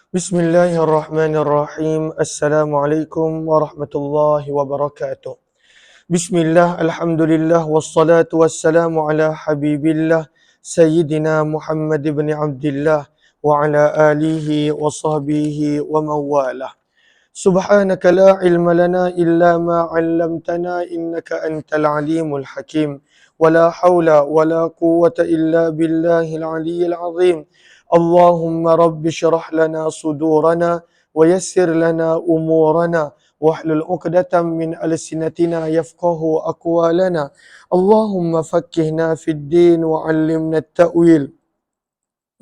Bismillahirrahmanirrahim. Assalamualaikum warahmatullahi wabarakatuh. Bismillah, alhamdulillah, wassalatu wassalamu ala habibillah, Sayyidina Muhammad ibn Abdillah, wa ala alihi wa sahbihi wa mawalah. Subhanaka la ilma lana illa ma 'allamtana innaka antal alimul hakim. Wala haula wala quwwata illa billahil aliyyil azim. Allahumma rabbi shrah lana sudurana wa yassir lana umurana wahlul 'uqdatam min alsinatina yafqahu aqwalana. Allahumma faqqihna fid din wa 'allimna at-ta'wil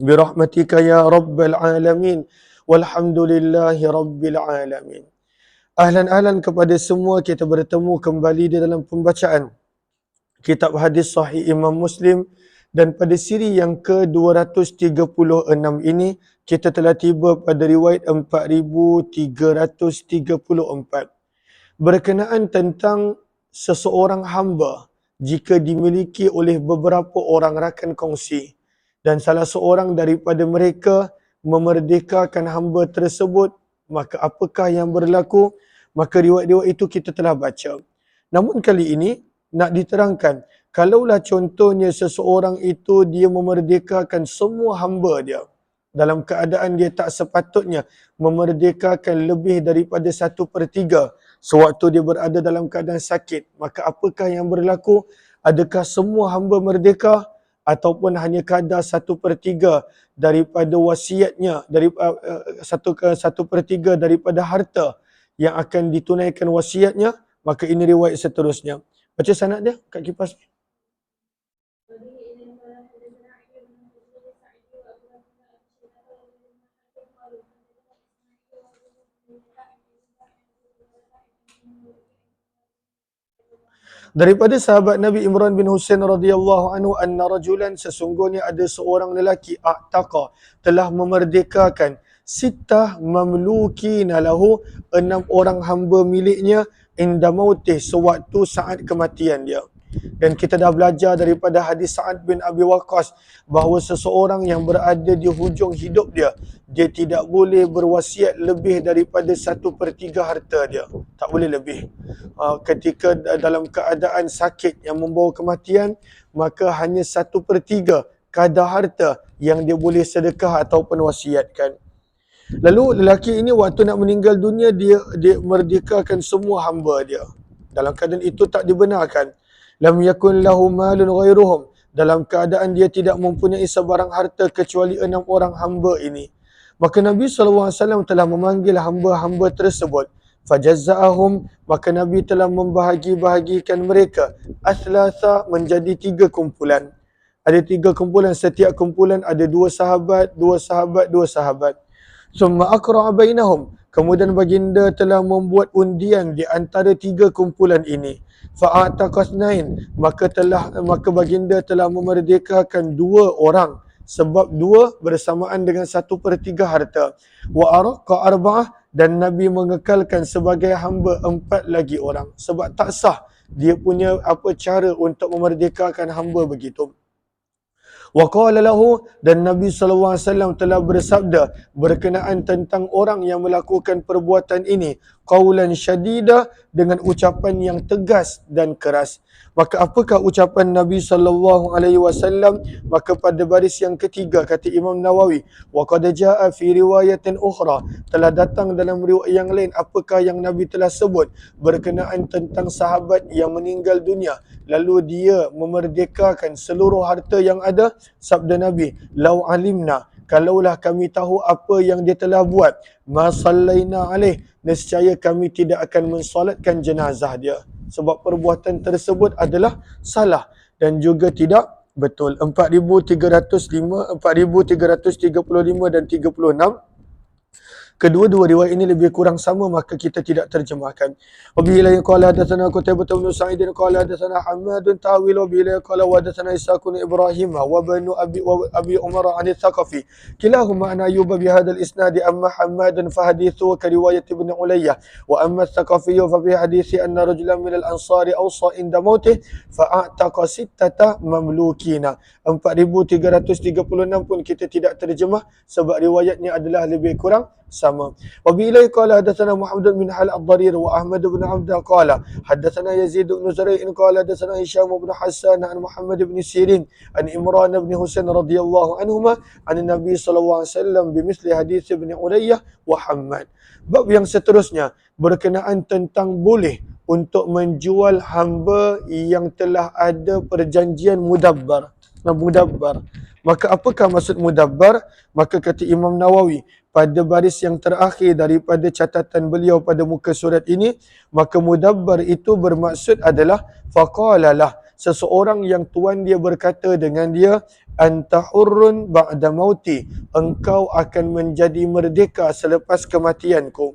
birahmatika ya rabbal alamin. Walhamdulillahi rabbil alamin. Ahlan kepada semua, kita bertemu kembali di dalam pembacaan kitab hadis sahih Imam Muslim, dan pada siri yang ke-236 ini kita telah tiba pada riwayat 4334 berkenaan tentang seseorang hamba jika dimiliki oleh beberapa orang rakan kongsi dan salah seorang daripada mereka memerdekakan hamba tersebut, maka apakah yang berlaku? Maka riwayat-riwayat itu kita telah baca. Namun kali ini nak diterangkan, kalaulah contohnya seseorang itu dia memerdekakan semua hamba dia dalam keadaan dia tak sepatutnya memerdekakan lebih daripada 1/3 sewaktu dia berada dalam keadaan sakit, maka apakah yang berlaku? Adakah semua hamba merdeka ataupun hanya kadar 1/3 daripada wasiatnya, dari 1/3 daripada harta yang akan ditunaikan wasiatnya? Maka ini riwayat seterusnya. Baca sanad dia kat kipas ni. Daripada sahabat Nabi Imran bin Husain radhiyallahu anhu, anna rajulan, sesungguhnya ada seorang lelaki, a'taqa, telah memerdekakan sittah mamlukina lahu, 6 orang hamba miliknya, inda mautih, sewaktu saat kematian dia. Dan kita dah belajar daripada hadis Sa'ad bin Abi Waqqas bahawa seseorang yang berada di hujung hidup dia, dia tidak boleh berwasiat lebih daripada 1/3 harta dia. Tak boleh lebih. Ketika dalam keadaan sakit yang membawa kematian, maka hanya 1/3 kadar harta yang dia boleh sedekah ataupun wasiatkan. Lalu lelaki ini waktu nak meninggal dunia, dia merdekakan semua hamba dia. Dalam keadaan itu tak dibenarkan. Lam yakun lahu malun ghairuhum, dalam keadaan dia tidak mempunyai sebarang harta kecuali 6 orang hamba ini. Maka Nabi SAW telah memanggil hamba-hamba tersebut. Fajazza'ahum, maka Nabi telah membahagi-bahagikan mereka. Athlasa, menjadi 3 kumpulan. Ada 3 kumpulan, setiap kumpulan ada 2 sahabat, 2 sahabat, 2 sahabat. Summa aqra'a bainahum, kemudian baginda telah membuat undian di antara 3 kumpulan ini. Fa'ataqasnain, maka baginda telah memerdekakan 2 orang, sebab 2 bersamaan dengan 1/3 harta. Wa araqa arba'ah, dan Nabi mengekalkan sebagai hamba 4 lagi orang, sebab tak sah dia punya apa cara untuk memerdekakan hamba begitu. Wa qala lahu, dan Nabi SAW telah bersabda berkenaan tentang orang yang melakukan perbuatan ini, qaulan syadida, dengan ucapan yang tegas dan keras. Maka apakah ucapan Nabi SAW? Maka pada baris yang ketiga kata Imam Nawawi, wa qad jaa fi riwayatin ukhra, telah datang dalam riwayat yang lain apakah yang Nabi telah sebut berkenaan tentang sahabat yang meninggal dunia lalu dia memerdekakan seluruh harta yang ada. Sabda Nabi, lau alimna, kalaulah kami tahu apa yang dia telah buat, ma sallaina alaih, nescaya kami tidak akan mensolatkan jenazah dia, sebab perbuatan tersebut adalah salah dan juga tidak betul. 4335 dan 36 kedua-dua riwayat ini lebih kurang sama, maka kita tidak terjemahkan. Wabila qala hadatsana Qutaibah bin Sa'id qala hadatsana Hamadun Tawil wabila qala hadatsana Ishaq bin Ibrahim wa banu Abi Umar an Thaqafi kilahuma an Ayyub bi hadzal isnad amma Hamadun fa hadithu ka riwayat Ibn Ulayyah wa amma Thaqafi fa fi hadithi anna rajulan min al-ansari awsa inda mautih fa a'taqa sittata mamlukina. 4336 pun kita tidak terjemah sebab riwayatnya adalah lebih kurang sama. Wabillahi qala hadatsana Muhammad bin Hal ad-Darir wa Ahmad bin Abd qala hadatsana Yazid bin Zura'in qala hadatsana Hisham bin Hassan an Muhammad bin Sirin an Imran bin Husain radhiyallahu anhuma an Nabi sallallahu alaihi wasallam bimithli hadits Ibn Ulayyah wa Hammad. Bab yang seterusnya berkenaan tentang boleh untuk menjual hamba yang telah ada perjanjian mudabbar. Maka apakah maksud mudabbar? Maka kata Imam Nawawi pada baris yang terakhir daripada catatan beliau pada muka surat ini, maka mudabbar itu bermaksud adalah faqalalah, seseorang yang tuan dia berkata dengan dia, anta hurrun ba'da mauti, engkau akan menjadi merdeka selepas kematianku.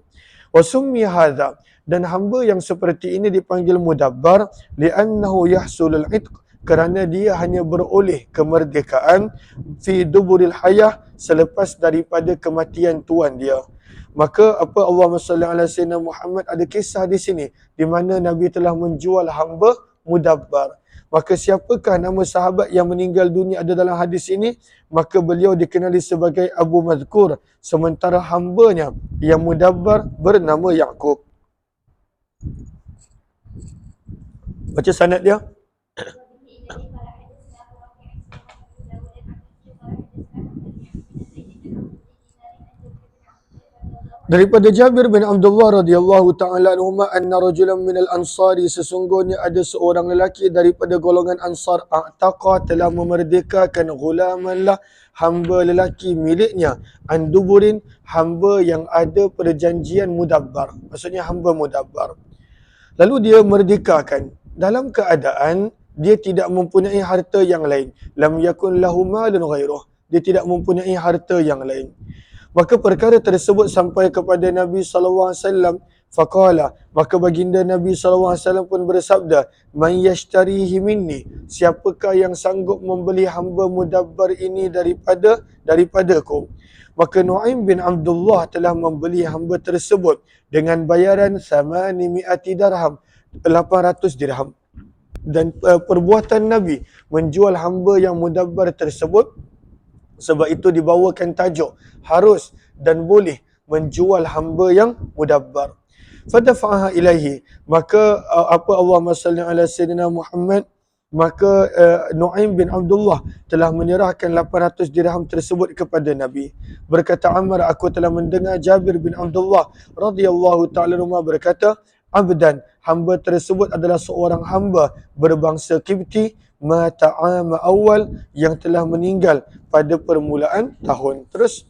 Wa summi hadza, dan hamba yang seperti ini dipanggil mudabbar li'annahu yahsulul itq, kerana dia hanya beroleh kemerdekaan fi duburil hayah, selepas daripada kematian tuan dia. Maka apa Allahumma salli ala sayyidina Muhammad, ada kisah di sini di mana Nabi telah menjual hamba mudabbar. Maka siapakah nama sahabat yang meninggal dunia ada dalam hadis ini? Maka beliau dikenali sebagai Abu Mazkur, sementara hambanya yang mudabbar bernama Yaqub. Baca sanad dia. Daripada Jabir bin Abdullah radhiyallahu taala anhuma anna rajulan minal ansari, sesungguhnya ada seorang lelaki daripada golongan Ansar, a'taqa, telah memerdekakan ghulaman lah, hamba lelaki miliknya, an duburin, hamba yang ada perjanjian mudabbar, maksudnya hamba mudabbar. Lalu dia merdekakan dalam keadaan dia tidak mempunyai harta yang lain, lam yakun lahu malun ghairuh, dia tidak mempunyai harta yang lain. Maka perkara tersebut sampai kepada Nabi SAW. Faqala, maka baginda Nabi SAW pun bersabda, man yashtarihi minni, siapakah yang sanggup membeli hamba mudabbar ini daripadaku. Maka Nu'aim bin Abdullah telah membeli hamba tersebut dengan bayaran 800 dirham, 800 dirham. Dan perbuatan Nabi menjual hamba yang mudabbar tersebut, sebab itu dibawakan tajuk harus dan boleh menjual hamba yang mudabbar. Fadafa'aha ilaihi, maka apa Allahumma salli ala sayyidina Muhammad, maka Nu'aim bin Abdullah telah menyerahkan 800 dirham tersebut kepada Nabi. Berkata Ammar, aku telah mendengar Jabir bin Abdullah radhiyallahu ta'ala anhu berkata, abdan, hamba tersebut adalah seorang hamba berbangsa Qibti, mata'ama awal, yang telah meninggal pada permulaan tahun. Terus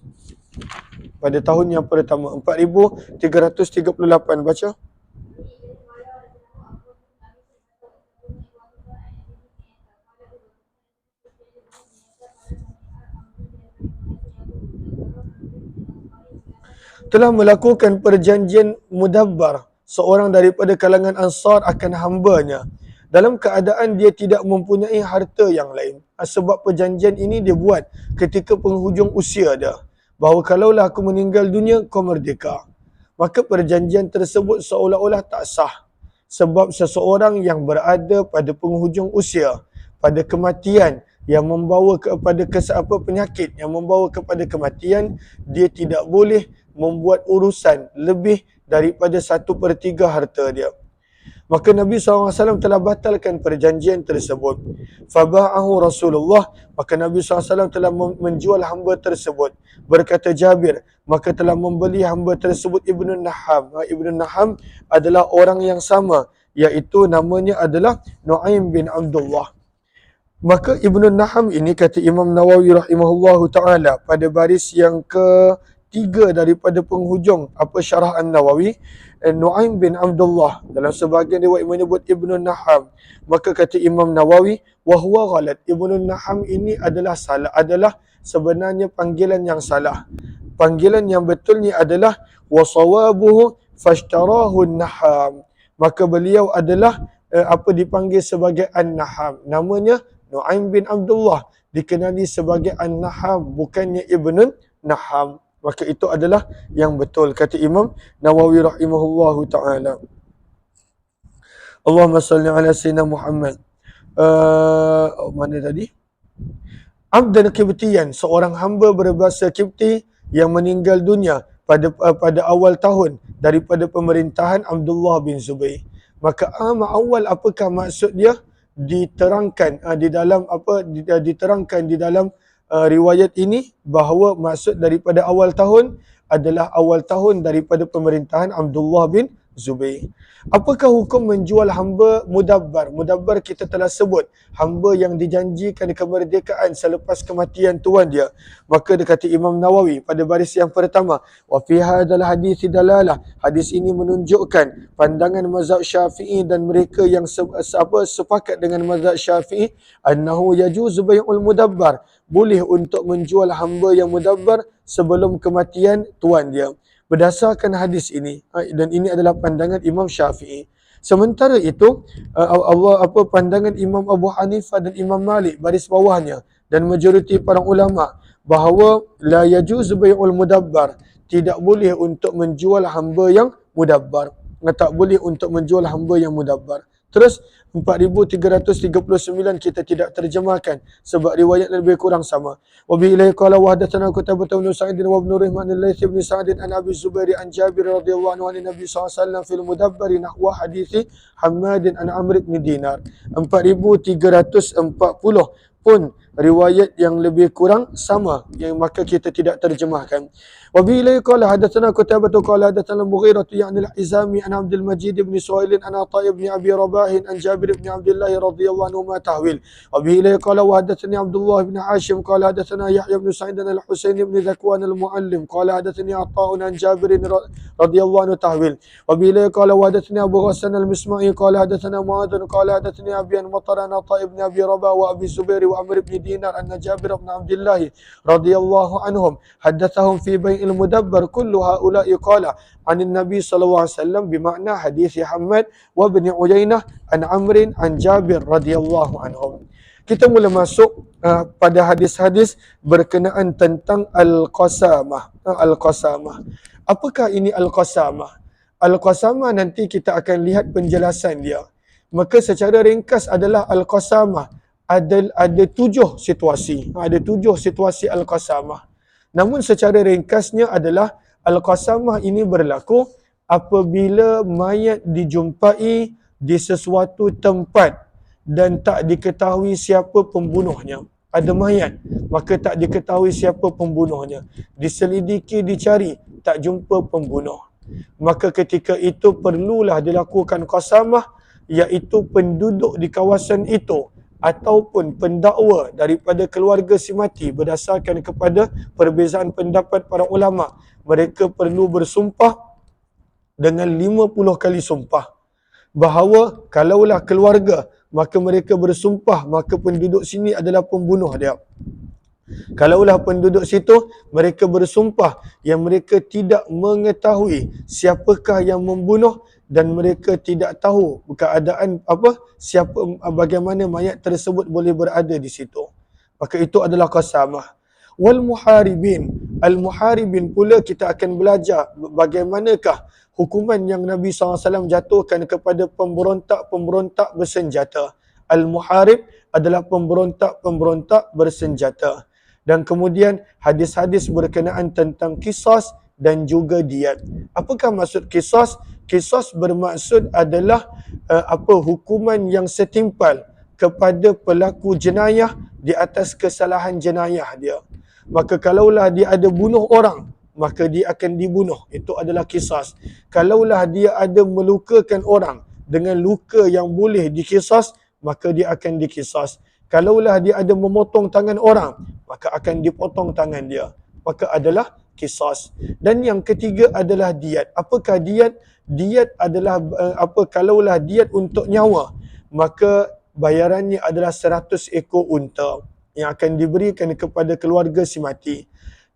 pada tahun yang pertama, 4338, baca. Telah melakukan perjanjian mudabbar seorang daripada kalangan Ansar akan hambanya dalam keadaan dia tidak mempunyai harta yang lain. Sebab perjanjian ini dia buat ketika penghujung usia dia, bahawa kalaulah aku meninggal dunia, kau merdeka. Maka perjanjian tersebut seolah-olah tak sah. Sebab seseorang yang berada pada penghujung usia, pada kematian yang membawa kepada penyakit yang membawa kepada kematian, dia tidak boleh membuat urusan lebih daripada 1/3 harta dia. Maka Nabi SAW telah batalkan perjanjian tersebut. Faba'ahu Rasulullah, maka Nabi SAW telah menjual hamba tersebut. Berkata Jabir, maka telah membeli hamba tersebut Ibnu Naham. Ibnu Naham adalah orang yang sama, iaitu namanya adalah Nu'aim bin Abdullah. Maka Ibnu Naham ini, kata Imam Nawawi rahimahullahu ta'ala pada baris yang ketiga daripada penghujung syarah An-Nawawi, Nu'aim bin Abdullah, dalam sebahagian riwayat menyebut Ibnu Naham. Maka kata Imam Nawawi, wahwa ghalat, Ibnu Naham ini adalah salah, adalah sebenarnya panggilan yang salah. panggilan yang betulnya adalah wasawabuhu fashtarahu an-naham. Maka beliau adalah dipanggil sebagai An-Naham. Namanya Nu'aim bin Abdullah, dikenali sebagai An-Naham, bukannya Ibnun Naham. Maka itu adalah yang betul, kata Imam Nawawi rahimahullahu ta'ala. Allahumma salli ala Sayyidina Muhammad. Mana tadi? Abdan Qibtiyan, seorang hamba berbahasa Qibti yang meninggal dunia pada awal tahun daripada pemerintahan Abdullah bin Zubair. Maka awal apakah maksud dia? Diterangkan di dalam riwayat ini bahawa maksud daripada awal tahun adalah awal tahun daripada pemerintahan Abdullah bin Zubair. Apakah hukum menjual hamba mudabbar? Mudabbar kita telah sebut, hamba yang dijanjikan kemerdekaan selepas kematian tuan dia. Maka dia kata Imam Nawawi pada baris yang pertama, wa fi hadzal hadis dalalah. Hadis ini menunjukkan pandangan mazhab Syafi'i dan mereka yang sepakat dengan mazhab Syafi'i, annahu yajuzu bai'ul mudabbar. Boleh untuk menjual hamba yang mudabbar sebelum kematian tuan dia. Berdasarkan hadis ini, dan ini adalah pandangan Imam Syafi'i. Sementara itu, pandangan Imam Abu Hanifah dan Imam Malik baris bawahnya dan majoriti para ulama bahawa la yajuzu bai'ul mudabbar, tidak boleh untuk menjual hamba yang mudabbar. Tak boleh untuk menjual hamba yang mudabbar. Terus 4339 kita tidak terjemahkan sebab riwayat lebih kurang sama. Wa bi ilaihi qala wa hadatsana Qutaibah bin Sa'id wa ibn Rihman al-Laits bin Sa'd an Abi Zubair an Jabir radhiyallahu anhu an Nabi sallallahu alaihi wasallam fil mudabbar nahwa hadits Hammad an Amr bin Dinar. 4340 pun riwayat yang lebih kurang sama, yang maka kita tidak terjemahkan. Wa bi ilaihi qala hadatsana Qutaibah qala hadatsana Mughirah ya'ni al-Izami an Abdul Majid bin Suhail an Atha ibn Abi Rabah an Jabir bin Abdullah radhiyallahu anhu ma tahwil. Wa bi ilaihi qala wa hadatsani Abdullah bin Hashim qala hadatsana Yahya bin Sa'id al-Husain bin Zakwan al-Muallim qala hadatsani Atha an Jabir radhiyallahu anhu tahwil. Wa bi ilaihi qala wa hadatsani Abu Ghassan al-Misma'i qala hadatsana Mu'adh qala hadatsani Abi an-Matar an Atha ibn Abi Rabah wa Abi Zubair wa Amr ibn Dinar anna Jabir bin Abdullah radhiyallahu anhum haddatsahum fi bai'il mudabbar kullu haula'i qala an Nabi sallallahu alaihi wasallam bimakna hadis Hammad wa ibn Uyainah an Amr an Jabir radhiyallahu anhum. Kita mula masuk pada hadis-hadis berkenaan tentang al-qasamah. Al-qasamah. Apakah ini al-qasamah? Al-qasamah nanti kita akan lihat penjelasan dia. Maka secara ringkas adalah al-qasamah ada 7 situasi. Ada 7 situasi al-qasamah. Namun secara ringkasnya adalah al-qasamah ini berlaku apabila mayat dijumpai di sesuatu tempat dan tak diketahui siapa pembunuhnya. Ada mayat, maka tak diketahui siapa pembunuhnya. Diselidiki, dicari, tak jumpa pembunuh. Maka ketika itu perlulah dilakukan qasamah, iaitu penduduk di kawasan itu ataupun pendakwa daripada keluarga si mati berdasarkan kepada perbezaan pendapat para ulama. Mereka perlu bersumpah dengan 50 kali sumpah. Bahawa kalaulah keluarga, maka mereka bersumpah, maka penduduk sini adalah pembunuh dia. Kalaulah penduduk situ, mereka bersumpah yang mereka tidak mengetahui siapakah yang membunuh dan mereka tidak tahu keadaan bagaimana mayat tersebut boleh berada di situ. Maka itu adalah qasamah. Wal muharibin. Al muharibin pula kita akan belajar bagaimanakah hukuman yang Nabi SAW jatuhkan kepada pemberontak-pemberontak bersenjata. Al muharib adalah pemberontak-pemberontak bersenjata. Dan kemudian hadis-hadis berkenaan tentang qisas dan juga diat. Apakah maksud qisas? Qisas bermaksud adalah hukuman yang setimpal kepada pelaku jenayah di atas kesalahan jenayah dia. Maka kalaulah dia ada bunuh orang, maka dia akan dibunuh. Itu adalah qisas. Kalaulah dia ada melukakan orang dengan luka yang boleh dikisas, maka dia akan dikisas. Kalaulah dia ada memotong tangan orang, maka akan dipotong tangan dia. Maka adalah qisas. Dan yang ketiga adalah diat. Apakah diat? Diat adalah kalaulah diat untuk nyawa, maka bayarannya adalah 100 ekor unta yang akan diberikan kepada keluarga si mati.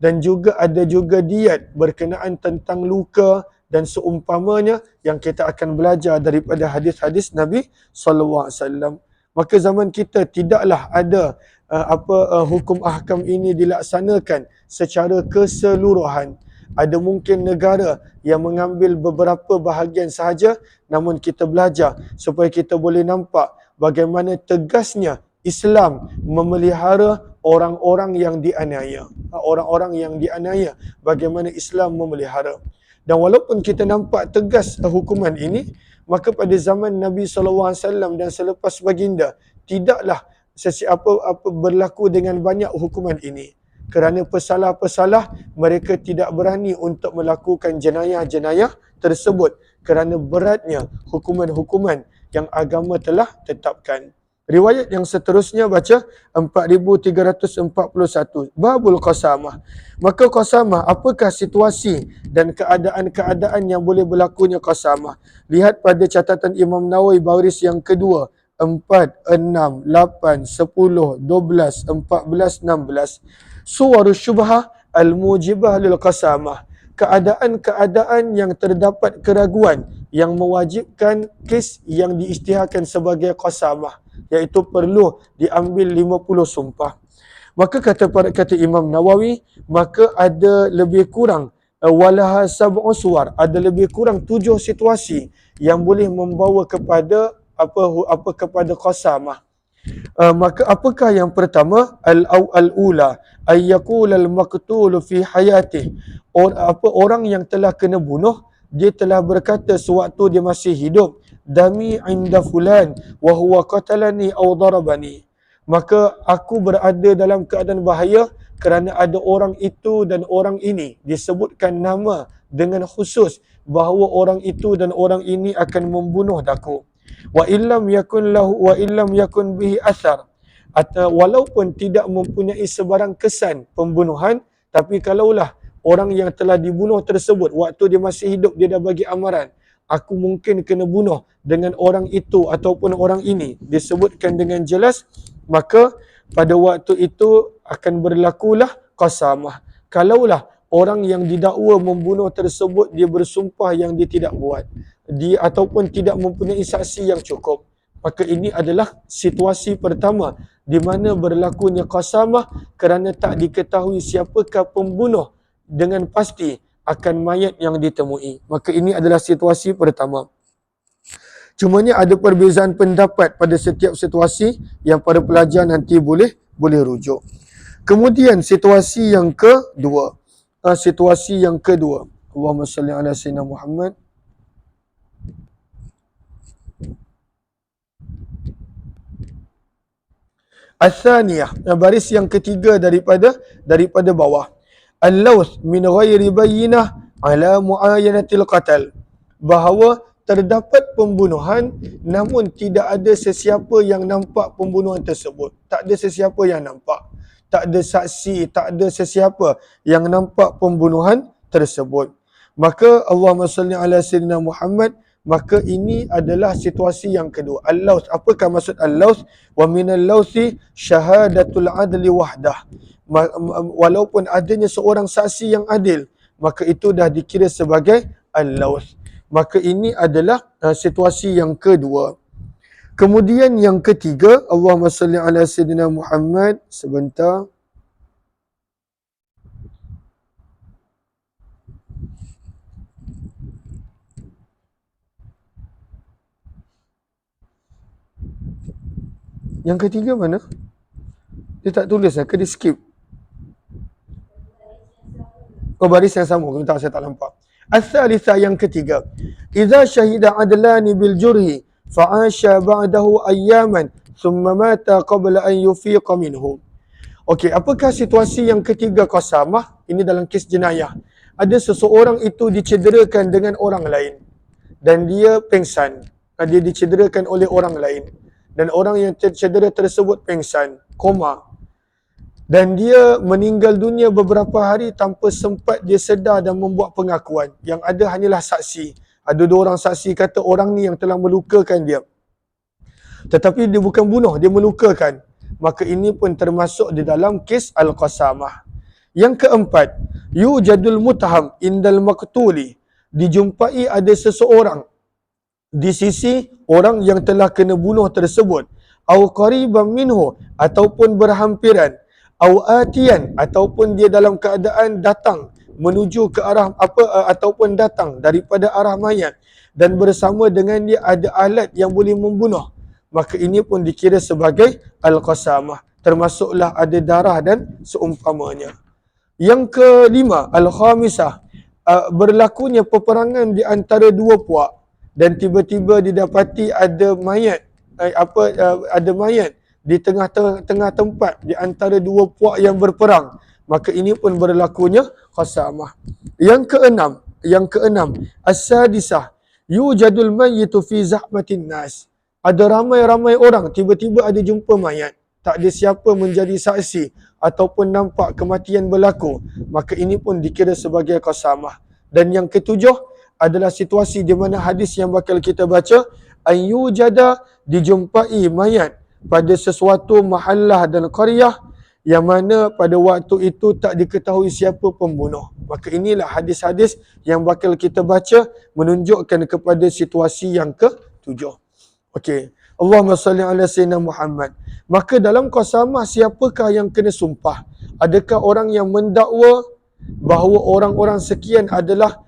dan juga ada juga diat berkenaan tentang luka dan seumpamanya yang kita akan belajar daripada hadis-hadis Nabi SAW. Maka zaman kita tidaklah ada hukum ahkam ini dilaksanakan secara keseluruhan. Ada mungkin negara yang mengambil beberapa bahagian sahaja, namun kita belajar supaya kita boleh nampak bagaimana tegasnya Islam memelihara orang-orang yang dianiaya. Orang-orang yang dianiaya, bagaimana Islam memelihara. Dan walaupun kita nampak tegas hukuman ini, maka pada zaman Nabi SAW dan selepas baginda, tidaklah sesiapa berlaku dengan banyak hukuman ini. Kerana pesalah-pesalah, mereka tidak berani untuk melakukan jenayah-jenayah tersebut kerana beratnya hukuman-hukuman yang agama telah tetapkan. Riwayat yang seterusnya baca 4341. Babul qasamah. Maka qasamah, apakah situasi dan keadaan-keadaan yang boleh berlakunya qasamah? Lihat pada catatan Imam Nawawi baris yang kedua, 4, 6, 8, 10, 12, 14, 16. Suwarus syubhah al-mujibah lil qasamah. Keadaan-keadaan yang terdapat keraguan yang mewajibkan kes yang diisytiharkan sebagai qasamah, iaitu perlu diambil 50 sumpah. Maka kata Imam Nawawi, maka ada lebih kurang walaha sab'u suwar, ada lebih kurang 7 situasi yang boleh membawa kepada kepada qasamah. Maka apakah yang pertama? Al-ula ay yaqul al-maqtul fi hayatih. Orang yang telah kena bunuh, dia telah berkata sewaktu dia masih hidup, dami inda fulan wa huwa qatalani aw darabani. Maka aku berada dalam keadaan bahaya kerana ada orang itu dan orang ini, disebutkan nama dengan khusus bahawa orang itu dan orang ini akan membunuh aku. Wa illam yakun bihi athar, atau walaupun tidak mempunyai sebarang kesan pembunuhan, tapi kalaulah orang yang telah dibunuh tersebut waktu dia masih hidup, dia dah bagi amaran, aku mungkin kena bunuh dengan orang itu ataupun orang ini, disebutkan dengan jelas, maka pada waktu itu akan berlakulah qasamah. Kalaulah orang yang didakwa membunuh tersebut dia bersumpah yang dia tidak buat, dia ataupun tidak mempunyai saksi yang cukup, maka ini adalah situasi pertama di mana berlakunya qasamah kerana tak diketahui siapakah pembunuh dengan pasti akan mayat yang ditemui. Maka ini adalah situasi pertama. Cumanya ada perbezaan pendapat pada setiap situasi yang para pelajar nanti boleh rujuk. Kemudian situasi yang kedua. Allahumma salli ala sayyidina Muhammad. Al-thaniyah, baris yang ketiga daripada bawah. Al-lawth min ghairi bayyinah ala muayanatil qatal. Bahawa terdapat pembunuhan namun tidak ada sesiapa yang nampak pembunuhan tersebut. Tak ada sesiapa yang nampak. Tak ada saksi, tak ada sesiapa yang nampak pembunuhan tersebut. Maka Allahumma salli ala sayyidina Muhammad, maka ini adalah situasi yang kedua. Al-lawth, apakah maksud al-lawth? Wa minal lawthi syahadatul adli wahdah. Walaupun adanya seorang saksi yang adil, maka itu dah dikira sebagai al-lawth. Maka ini adalah situasi yang kedua. Kemudian yang ketiga, Allahumma salli ala sayyidina Muhammad. Sebentar. Yang ketiga mana? Dia tak tulis ke dia skip? Oh, baris yang sama. Bentar, saya tak nampak. Al-thalithah, yang ketiga. Idza syahida adlani bil jurhi fa'asha ba'dahu ayyaman thumma mata qabla an yufiqa minhu. Okey, apakah situasi yang ketiga qasamah? Ini dalam kes jenayah. Ada seseorang itu dicederakan dengan orang lain dan dia pengsan. Dia dicederakan oleh orang lain. Dan orang yang tercedera tersebut pengsan, koma. Dan dia meninggal dunia beberapa hari tanpa sempat dia sedar dan membuat pengakuan. Yang ada hanyalah saksi. Ada 2 orang saksi kata orang ni yang telah melukakan dia. Tetapi dia bukan bunuh, dia melukakan. Maka ini pun termasuk di dalam kes al-qasamah. Yang keempat, yujadul mutaham indal maktuli. Dijumpai ada seseorang di sisi orang yang telah kena bunuh tersebut. Au qariban minhu, ataupun berhampiran. Au atiyan, ataupun dia dalam keadaan datang menuju ke arah ataupun datang daripada arah mayat, dan bersama dengan dia ada alat yang boleh membunuh, maka ini pun dikira sebagai al-qasamah, termasuklah ada darah dan seumpamanya. Yang kelima, al-khamisah, berlakunya peperangan di antara dua puak dan tiba-tiba didapati ada mayat ada mayat di tengah tempat di antara dua puak yang berperang, maka ini pun berlakunya qasamah. Yang keenam, as-sadisah, yujadul mayyitu fi zahmatin nas. Ada ramai-ramai orang tiba-tiba ada jumpa mayat, tak ada siapa menjadi saksi ataupun nampak kematian berlaku, maka ini pun dikira sebagai qasamah. Dan yang ketujuh adalah situasi di mana hadis yang bakal kita baca, ayyujada, dijumpai mayat pada sesuatu mahallah dan qaryah yang mana pada waktu itu tak diketahui siapa pembunuh. Maka inilah hadis-hadis yang bakal kita baca menunjukkan kepada situasi yang ketujuh. Okey. Allahumma salli ala sayyidina Muhammad. Maka dalam qasamah, siapakah yang kena sumpah? Adakah orang yang mendakwa bahawa orang-orang sekian adalah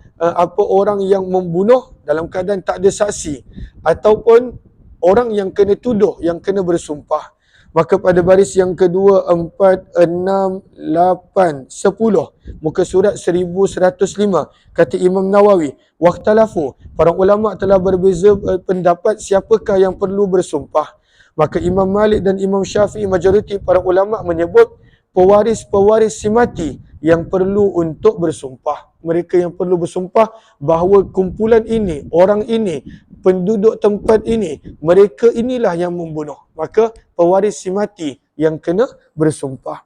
orang yang membunuh dalam keadaan tak ada saksi, ataupun orang yang kena tuduh yang kena bersumpah? Maka pada baris yang kedua, 4, 6, 8, 10, muka surat 1105, kata Imam Nawawi, waqtalafu, para ulama telah berbeza pendapat siapakah yang perlu bersumpah. Maka Imam Malik dan Imam Syafi'i, majoriti para ulama menyebut pewaris-pewaris si mati yang perlu untuk bersumpah. Mereka yang perlu bersumpah bahawa kumpulan ini, orang ini, penduduk tempat ini, mereka inilah yang membunuh. Maka pewaris si mati yang kena bersumpah.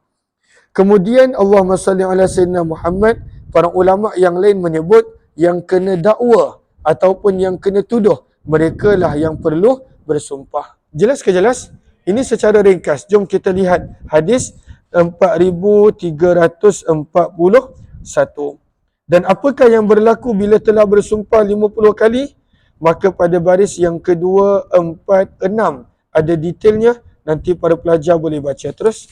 Kemudian Allahumma salli ala sayyidina Muhammad, para ulama yang lain menyebut yang kena dakwa ataupun yang kena tuduh, mereka lah yang perlu bersumpah. Jelas ke jelas? Ini secara ringkas. Jom kita lihat hadis 4341. Dan apakah yang berlaku bila telah bersumpah 50 kali? Maka pada baris yang kedua, 4, 6 ada detailnya. Nanti para pelajar boleh baca terus.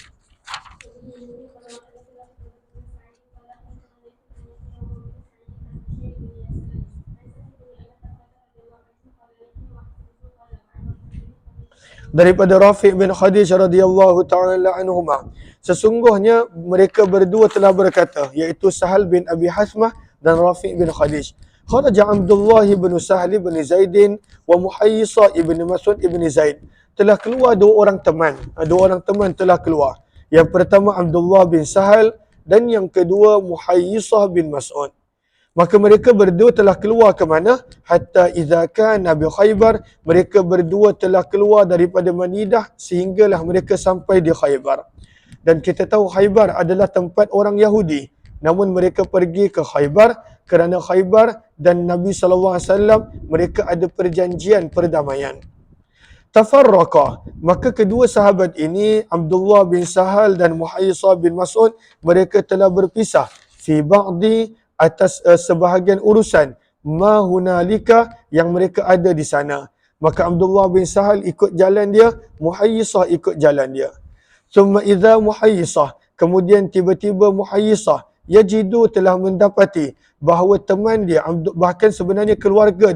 Daripada Rafi' bin Khadij radhiyallahu ta'ala anhuma, sesungguhnya mereka berdua telah berkata, iaitu Sahal bin Abi Hasmah dan Rafi' bin Khadij, kharaja Abdullah bin Sahal bin Zaidin wa Muhayyisa ibn Mas'ud ibn Zaid. Telah keluar dua orang teman telah keluar. Yang pertama Abdullah bin Sahal dan yang kedua Muhayyisa bin Mas'ud. Maka mereka berdua telah keluar ke mana? Hatta idza kana bi Khaybar, mereka berdua telah keluar daripada Manidah sehinggalah mereka sampai di Khaybar. Dan kita tahu Khaybar adalah tempat orang Yahudi. Namun mereka pergi ke Khaybar kerana Khaybar dan Nabi SAW mereka ada perjanjian perdamaian. Tafarraqa, maka kedua sahabat ini, Abdullah bin Sahal dan Muhayyisa bin Mas'ud, mereka telah berpisah fi ba'di, atas sebahagian urusan, ma hunalika, yang mereka ada di sana. Maka Abdullah bin Sahal ikut jalan dia, Muhayyisah ikut jalan dia. Summa idza Muhayyisah, kemudian tiba-tiba Muhayyisah yajidu, telah mendapati bahawa teman dia, bahkan sebenarnya keluarga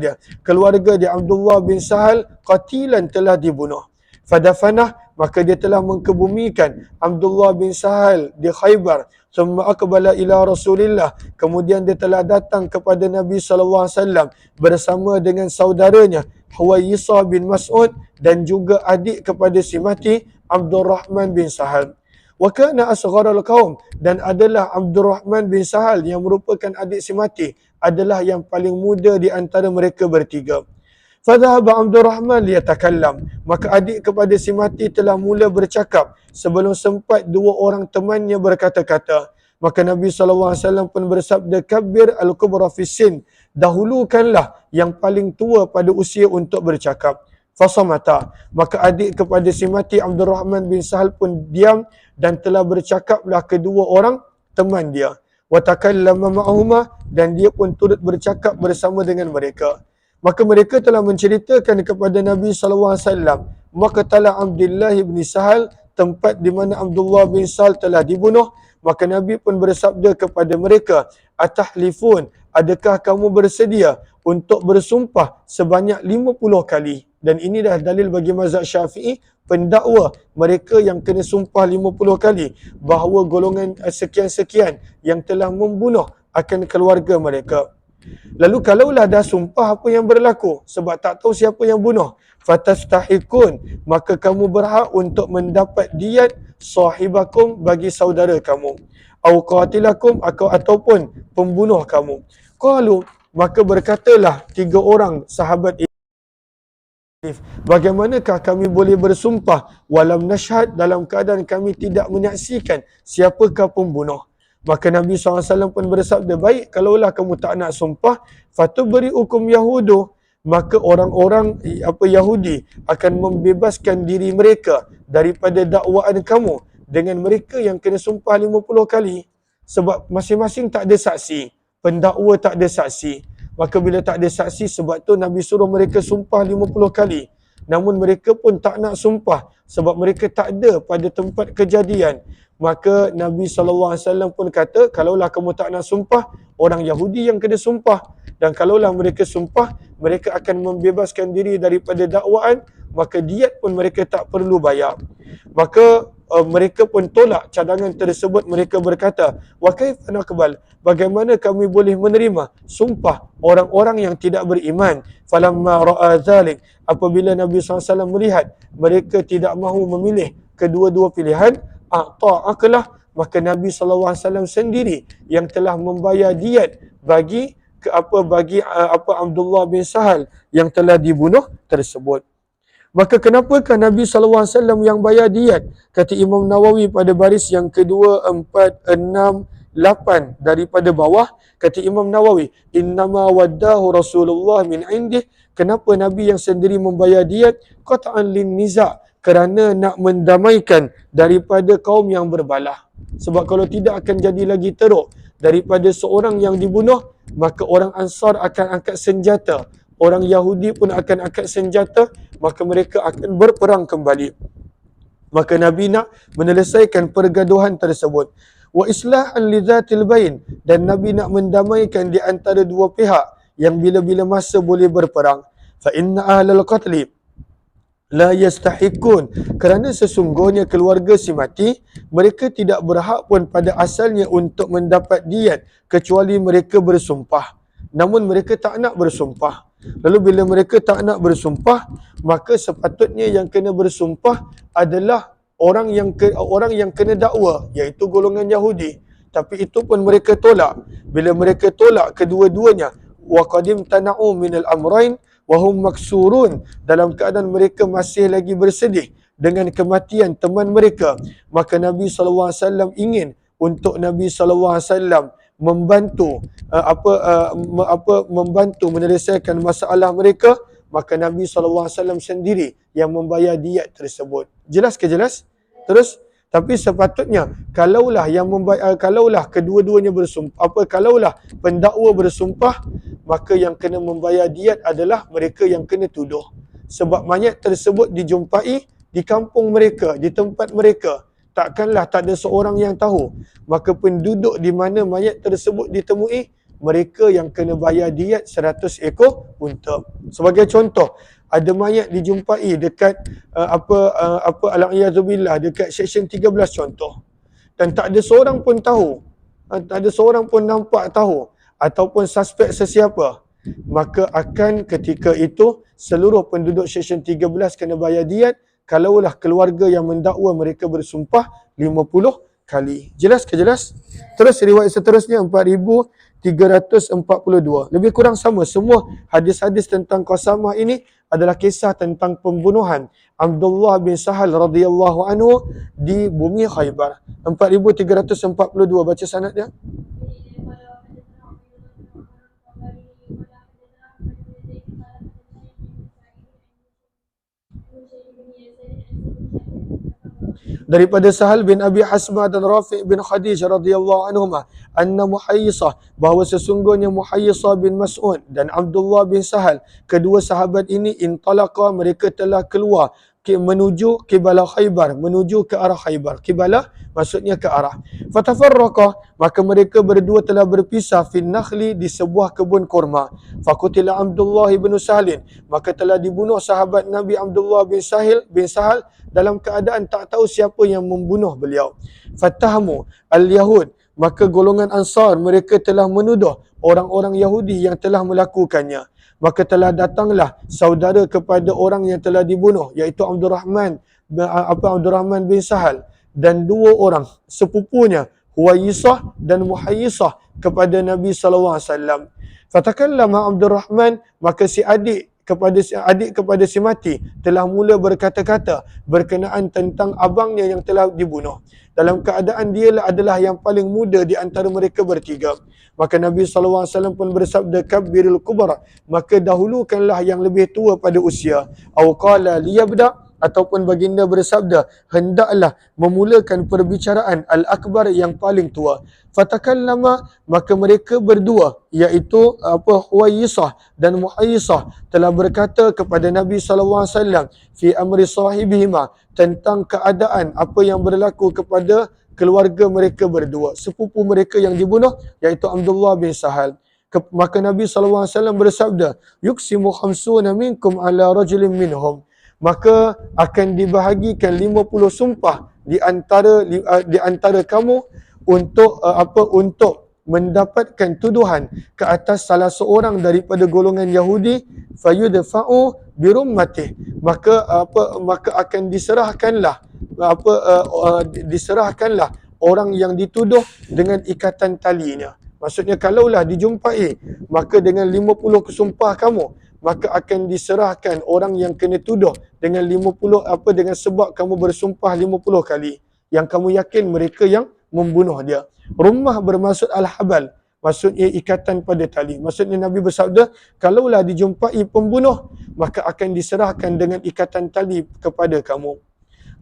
dia Abdullah bin Sahal, qatilan, telah dibunuh. Fadafanah, maka dia telah mengkebumikan Abdullah bin Sahal di Khaybar. Summa aqbala ila Rasulillah, kemudian dia telah datang kepada Nabi SAW bersama dengan saudaranya Huwayyisah bin Mas'ud dan juga adik kepada si mati Abdurrahman bin Sahal. Wa kana asgharul qaum, dan adalah Abdurrahman bin Sahal yang merupakan adik si mati adalah yang paling muda di antara mereka bertiga. Fadhahaba Abdurrahman liyatakallam, maka adik kepada si mati telah mula bercakap sebelum sempat dua orang temannya berkata-kata. Maka Nabi SAW pun bersabda, kabbir al-kubra fissin, dahulukanlah yang paling tua pada usia untuk bercakap. Fasamata, maka adik kepada si mati Abdurrahman bin Sahal pun diam dan telah bercakaplah kedua orang teman dia. Wa takallama ma'ahuma, dan dia pun turut bercakap bersama dengan mereka. Maka mereka telah menceritakan kepada Nabi SAW, maqtala Abdullah bin Sahal, tempat di mana Abdullah bin Sahal telah dibunuh. Maka Nabi pun bersabda kepada mereka, atahlifun, adakah kamu bersedia untuk bersumpah sebanyak 50 kali? Dan ini dah dalil bagi mazhab Syafi'i, pendakwa mereka yang kena sumpah 50 kali bahawa golongan sekian-sekian yang telah membunuh akan keluarga mereka. Lalu kalaulah dah sumpah, apa yang berlaku? Sebab tak tahu siapa yang bunuh. Fatastahikun, maka kamu berhak untuk mendapat diat sahibakum, bagi saudara kamu. Au qatilakum, ataupun pembunuh kamu. Qalu, maka berkatalah 3 orang sahabat, bagaimanakah kami boleh bersumpah walam nashhad, dalam keadaan kami tidak menyaksikan siapakah pembunuh? Maka Nabi SAW pun bersabda, baik, kalaulah kamu tak nak sumpah, fatubri hukum Yahudu, maka orang-orang Yahudi akan membebaskan diri mereka daripada dakwaan kamu dengan mereka yang kena sumpah 50 kali. Sebab masing-masing tak ada saksi, pendakwa tak ada saksi. Maka bila tak ada saksi, sebab tu Nabi suruh mereka sumpah 50 kali. Namun mereka pun tak nak sumpah sebab mereka tak ada pada tempat kejadian. Maka Nabi SAW pun kata, kalaulah kamu tak nak sumpah, orang Yahudi yang kena sumpah. Dan kalaulah mereka sumpah, mereka akan membebaskan diri daripada dakwaan, maka diat pun mereka tak perlu bayar. Maka mereka pun tolak cadangan tersebut. Mereka berkata, wa kaifa naqbal, bagaimana kami boleh menerima sumpah orang-orang yang tidak beriman? Falamma ra'a dzalik, apabila Nabi SAW melihat mereka tidak mahu memilih kedua-dua pilihan, a'ta'aklah, maka Nabi SAW sendiri yang telah membayar diat bagi Abdullah bin Sahal yang telah dibunuh tersebut. Maka kenapakah Nabi SAW yang bayar diat? Kata Imam Nawawi pada baris yang kedua, 4, 6, 8 daripada bawah. Kata Imam Nawawi, innama waddahu Rasulullah min indih. Kenapa Nabi yang sendiri membayar diat? Qat'an lin niza', kerana nak mendamaikan daripada kaum yang berbalah. Sebab kalau tidak akan jadi lagi teruk. Daripada seorang yang dibunuh, maka orang Ansar akan angkat senjata, orang Yahudi pun akan angkat senjata, maka mereka akan berperang kembali. Maka Nabi nak menyelesaikan pergaduhan tersebut. Wa islahan li dzatil bain, dan Nabi nak mendamaikan di antara dua pihak yang bila-bila masa boleh berperang. Fa inna ahlal qatli la yastahikun, kerana sesungguhnya keluarga si mati, mereka tidak berhak pun pada asalnya untuk mendapat diat kecuali mereka bersumpah. Namun mereka tak nak bersumpah. Lalu bila mereka tak nak bersumpah, maka sepatutnya yang kena bersumpah adalah orang yang kena dakwa, iaitu golongan Yahudi. Tapi itu pun mereka tolak. Bila mereka tolak kedua-duanya, wa qadim tana'u minal amrain wa hum maksurun, dalam keadaan mereka masih lagi bersedih dengan kematian teman mereka, maka Nabi SAW ingin untuk Nabi SAW membantu membantu menyelesaikan masalah mereka. Maka Nabi SAW sendiri yang membayar diat tersebut. Jelas ke jelas? Terus, tapi sepatutnya kalaulah kalaulah kedua-duanya bersumpah, kalaulah pendakwa bersumpah, maka yang kena membayar diat adalah mereka yang kena tuduh. Sebab mayat tersebut dijumpai di kampung mereka, di tempat mereka. Takkanlah tak ada seorang yang tahu. Maka penduduk di mana mayat tersebut ditemui, mereka yang kena bayar diat 100 ekor unta. Sebagai contoh, ada mayat dijumpai dekat al-iyazubillah, dekat seksyen 13 contoh. Dan tak ada seorang pun tahu, tak ada seorang pun nampak tahu ataupun suspek sesiapa. Maka akan ketika itu seluruh penduduk seksyen 13 kena bayar diat, kalaulah keluarga yang mendakwa mereka bersumpah 50 kali. Jelas ke jelas? Terus riwayat seterusnya 4342. Lebih kurang sama. Semua hadis-hadis tentang qasamah ini adalah kisah tentang pembunuhan Abdullah bin Sahal radhiyallahu anhu di bumi Khaybar. 4342. Baca sanad dia. daripada Sahal bin Abi Hasmah dan Rafi' bin Khadij radhiyallahu anhuma anna Muhayyisah, bahawa sesungguhnya Muhayyisah bin Mas'ud dan Abdullah bin Sahal, kedua sahabat ini intalaqa, mereka telah keluar menuju kibala Khaybar, menuju ke arah Khaybar. Kibala maksudnya ke arah. Fatafarraqa, maka mereka berdua telah berpisah fin nakhli, di sebuah kebun kurma. Faqutila Abdullah bin Sahlin, maka telah dibunuh sahabat Nabi Abdullah bin Sahal dalam keadaan tak tahu siapa yang membunuh beliau. Fatahamu al-Yahud, maka golongan Ansar mereka telah menuduh orang-orang Yahudi yang telah melakukannya. Maka telah datanglah saudara kepada orang yang telah dibunuh, iaitu Abdurrahman bin Sahal, dan dua orang sepupunya, Huwaisah dan Muhayyisah, kepada Nabi SAW. Fatakallama Abdurrahman, maka si adik kepada si mati telah mula berkata-kata berkenaan tentang abangnya yang telah dibunuh, dalam keadaan dia adalah yang paling muda di antara mereka bertiga. Maka Nabi SAW pun bersabda, kabbiril kubra, maka dahulukanlah yang lebih tua pada usia. Aw qala liyabda, ataupun baginda bersabda, hendaklah memulakan perbicaraan al-akbar, yang paling tua. Fatakallama, maka mereka berdua, iaitu Huwaisah dan Muhayyisah, telah berkata kepada Nabi SAW fi amri sahibihima, tentang keadaan apa yang berlaku kepada keluarga mereka berdua, sepupu mereka yang dibunuh, iaitu Abdullah bin Sahal. Maka Nabi SAW bersabda, yuksimu khamsuna minkum ala rajulin minhum, maka akan dibahagikan 50 sumpah di antara kamu untuk untuk mendapatkan tuduhan ke atas salah seorang daripada golongan Yahudi, fayudfa'u birummatih, maka akan diserahkanlah orang yang dituduh dengan ikatan talinya. Maksudnya kalaulah dijumpai, maka dengan 50 kesumpah kamu, maka akan diserahkan orang yang kena tuduh dengan 50 dengan sebab kamu bersumpah 50 kali yang kamu yakin mereka yang membunuh dia. Rummah bermaksud al-habal, maksudnya ikatan pada tali. Maksudnya Nabi bersabda, kalaulah dijumpai pembunuh, maka akan diserahkan dengan ikatan tali kepada kamu.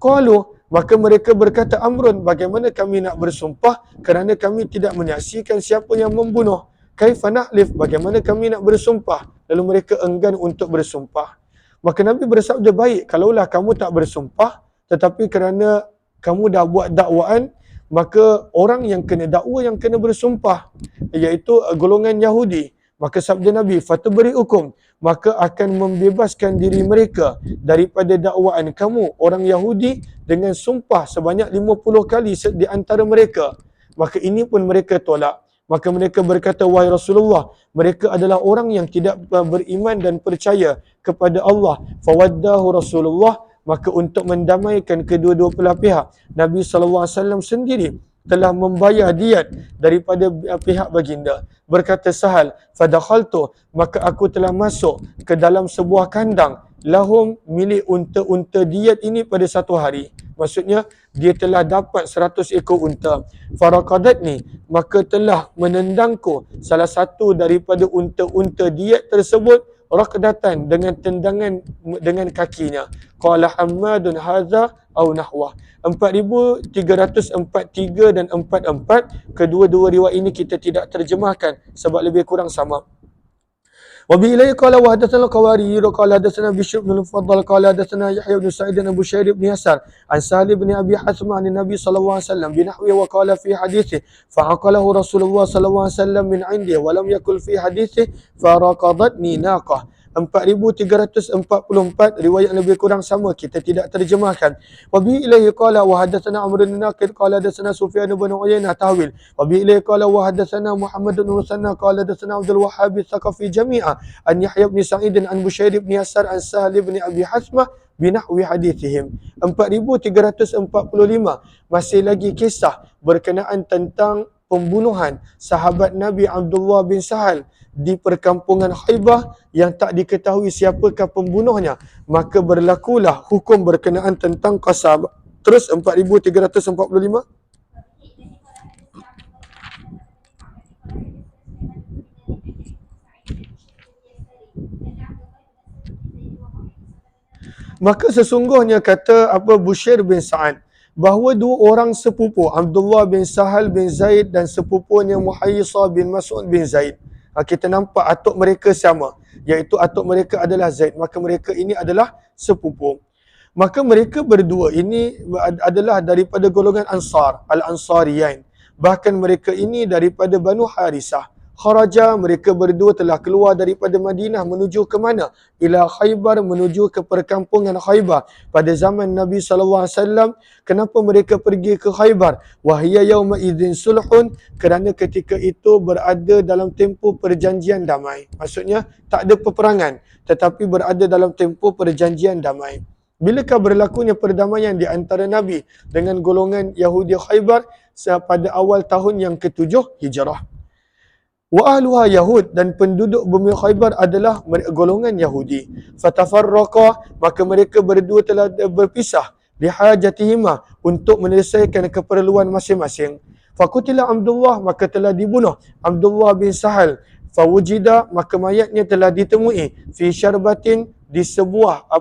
Qalu, maka mereka berkata, Amrun, bagaimana kami nak bersumpah kerana kami tidak menyaksikan siapa yang membunuh? Kaifa nahlif, bagaimana kami nak bersumpah? Lalu mereka enggan untuk bersumpah. Maka Nabi bersabda, baik, kalaulah kamu tak bersumpah, tetapi kerana kamu dah buat dakwaan, maka orang yang kena dakwa yang kena bersumpah, iaitu golongan Yahudi. Maka sabda Nabi, fatubari'ukum, maka akan membebaskan diri mereka daripada dakwaan kamu orang Yahudi dengan sumpah sebanyak 50 kali di antara mereka. Maka ini pun mereka tolak. Maka mereka berkata, wahai Rasulullah, mereka adalah orang yang tidak beriman dan percaya kepada Allah. Fawaddahu Rasulullah, maka untuk mendamaikan kedua-dua belah pihak, Nabi SAW sendiri telah membayar diat daripada pihak baginda. Berkata Sahal, fadakhaltu, maka aku telah masuk ke dalam sebuah kandang, lahum, milik unta-unta diat ini pada satu hari. Maksudnya dia telah dapat 100 ekor unta. Faraqadatni, maka telah menendangku salah satu daripada unta-unta diat tersebut, raqdatan, dengan tendangan dengan kakinya. Qala Hammadun hadza au nahwa. 4343 dan 44, kedua-dua riwayat ini kita tidak terjemahkan sebab lebih kurang sama. Wabi ilaihi qala wa hadatsana Qawariyyu qala hadatsana Bishr bin al-Mufaddal qala hadatsana Yahya bin Sa'id bin Bushair bin Yasar an Sahal bin Abi Hasmah an Nabi sallallahu alaihi wasallam binahwi wa qala fi hadithi fa'aqalahu Rasulullah sallallahu alaihi wasallam min 'indi wa lam yakul fi hadithi faraqadatni naqah. 4344, riwayat lebih kurang sama, kita tidak terjemahkan. Wa bi ilaihi qala wa hadatsana Amr bin Naqid qala hadatsana Sufyan bin Uyainah tahwil. Wa bi ilaihi qala wa hadatsana Muhammad bin Musanna qala hadatsana Abdul Wahhab Tsaqafi jami'a an Yahya bin Sa'id an Bushair bin Yasar an Sahal bin Abi Hasmah binahwi hadithihim. 4345, masih lagi kisah berkenaan tentang pembunuhan sahabat Nabi Abdullah bin Sahal di perkampungan Khaybah yang tak diketahui siapakah pembunuhnya. Maka berlakulah hukum berkenaan tentang qasab. Terus 4345. Maka sesungguhnya kata Bushair bin Sa'ad, bahawa dua orang sepupu, Abdullah bin Sahal bin Zaid dan sepupunya Muhayyisah bin Mas'ud bin Zaid. Kita nampak atuk mereka sama, iaitu atuk mereka adalah Zaid. Maka mereka ini adalah sepupu. Maka mereka berdua ini adalah daripada golongan Ansar, Al-Ansariyain. Bahkan mereka ini daripada Banu Harisah. Kharaja, mereka berdua telah keluar daripada Madinah menuju ke mana? Ila Khaybar, menuju ke perkampungan Khaybar. Pada zaman Nabi SAW, kenapa mereka pergi ke Khaybar? Wahya yawma idzin sulhun, kerana ketika itu berada dalam tempoh perjanjian damai. Maksudnya, tak ada peperangan, tetapi berada dalam tempoh perjanjian damai. Bilakah berlakunya perdamaian di antara Nabi dengan golongan Yahudi Khaybar pada awal tahun yang ke-7 Hijrah. Wa ahluha Yahud, dan penduduk bumi Khaybar adalah golongan Yahudi. Fatafarraqa, maka mereka berdua telah berpisah lihajatihima, untuk menyelesaikan keperluan masing-masing. Fakutila Abdullah, maka telah dibunuh Abdullah bin Sahal. Fawujida, maka mayatnya telah ditemui fi syarbatin, di sebuah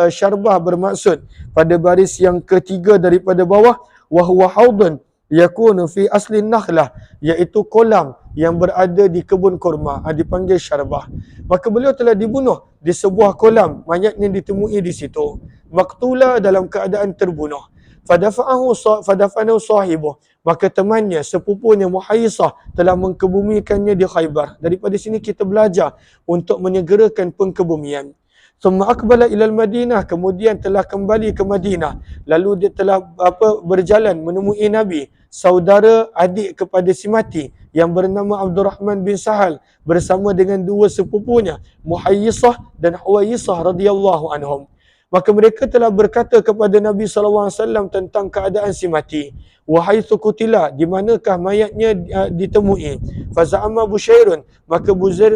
syarbah, bermaksud pada baris yang ketiga daripada bawah. Wa huwa haudun yakunu fi asli nakhlah, iaitu kolam yang berada di kebun kurma, dipanggil syarbah. Maka beliau telah dibunuh di sebuah kolam, mayatnya ditemui di situ. Maktula, dalam keadaan terbunuh. Fadafanahu sahibuh, maka temannya, sepupunya Muhayyisah telah mengkebumikannya di Khaybar. Daripada sini kita belajar untuk menyegerakan pengkebumian. Thumma aqbala ilal Madinah, kemudian telah kembali ke Madinah. Lalu dia telah berjalan menemui Nabi, saudara adik kepada si mati yang bernama Abdurrahman bin Sahal bersama dengan dua sepupunya Muhayyisah dan Huwayyisah radhiyallahu anhum. Maka mereka telah berkata kepada Nabi SAW tentang keadaan si mati. Wahai sukutila, di manakah mayatnya ditemui? Faza'ama Bushairun, maka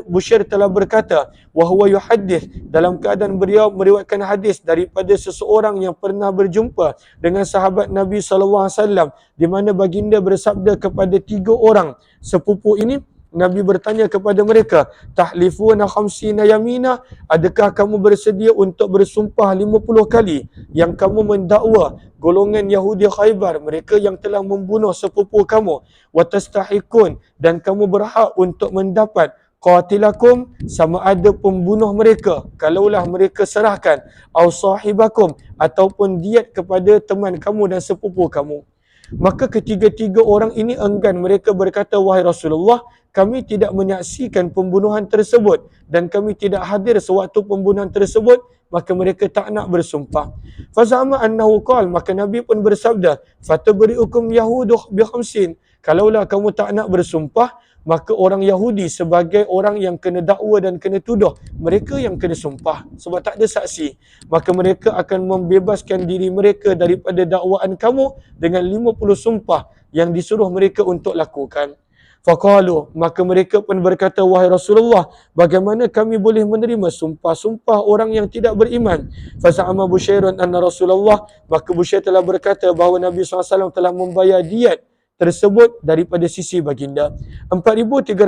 Bushair telah berkata, wahuwa yuhaddith, dalam keadaan beliau meriwayatkan hadis daripada seseorang yang pernah berjumpa dengan sahabat Nabi SAW, di mana baginda bersabda kepada 3 orang sepupu ini. Nabi bertanya kepada mereka, tahlifuna khamsina yamina, adakah kamu bersedia untuk bersumpah 50 kali yang kamu mendakwa golongan Yahudi Khaybar, mereka yang telah membunuh sepupu kamu, wa tastahikun, dan kamu berhak untuk mendapat qatilakum, sama ada pembunuh mereka kalaulah mereka serahkan, au sahibakum, ataupun diat kepada teman kamu dan sepupu kamu. Maka ketiga-tiga orang ini enggan. Mereka berkata, wahai Rasulullah, kami tidak menyaksikan pembunuhan tersebut dan kami tidak hadir sewaktu pembunuhan tersebut, maka mereka tak nak bersumpah. Fazama annahu qal, maka Nabi pun bersabda, fatabri'ukum yahudu bi khamsin, kalaulah kamu tak nak bersumpah, maka orang Yahudi sebagai orang yang kena dakwa dan kena tuduh, mereka yang kena sumpah sebab tak ada saksi, maka mereka akan membebaskan diri mereka daripada dakwaan kamu dengan 50 sumpah yang disuruh mereka untuk lakukan. Faqalu, maka mereka pun berkata, wahai Rasulullah, bagaimana kami boleh menerima sumpah-sumpah orang yang tidak beriman? Fasa'ama Bushairun anna Rasulullah, maka Bushair telah berkata bahawa Nabi SAW telah membayar diat tersebut daripada sisi baginda. 4346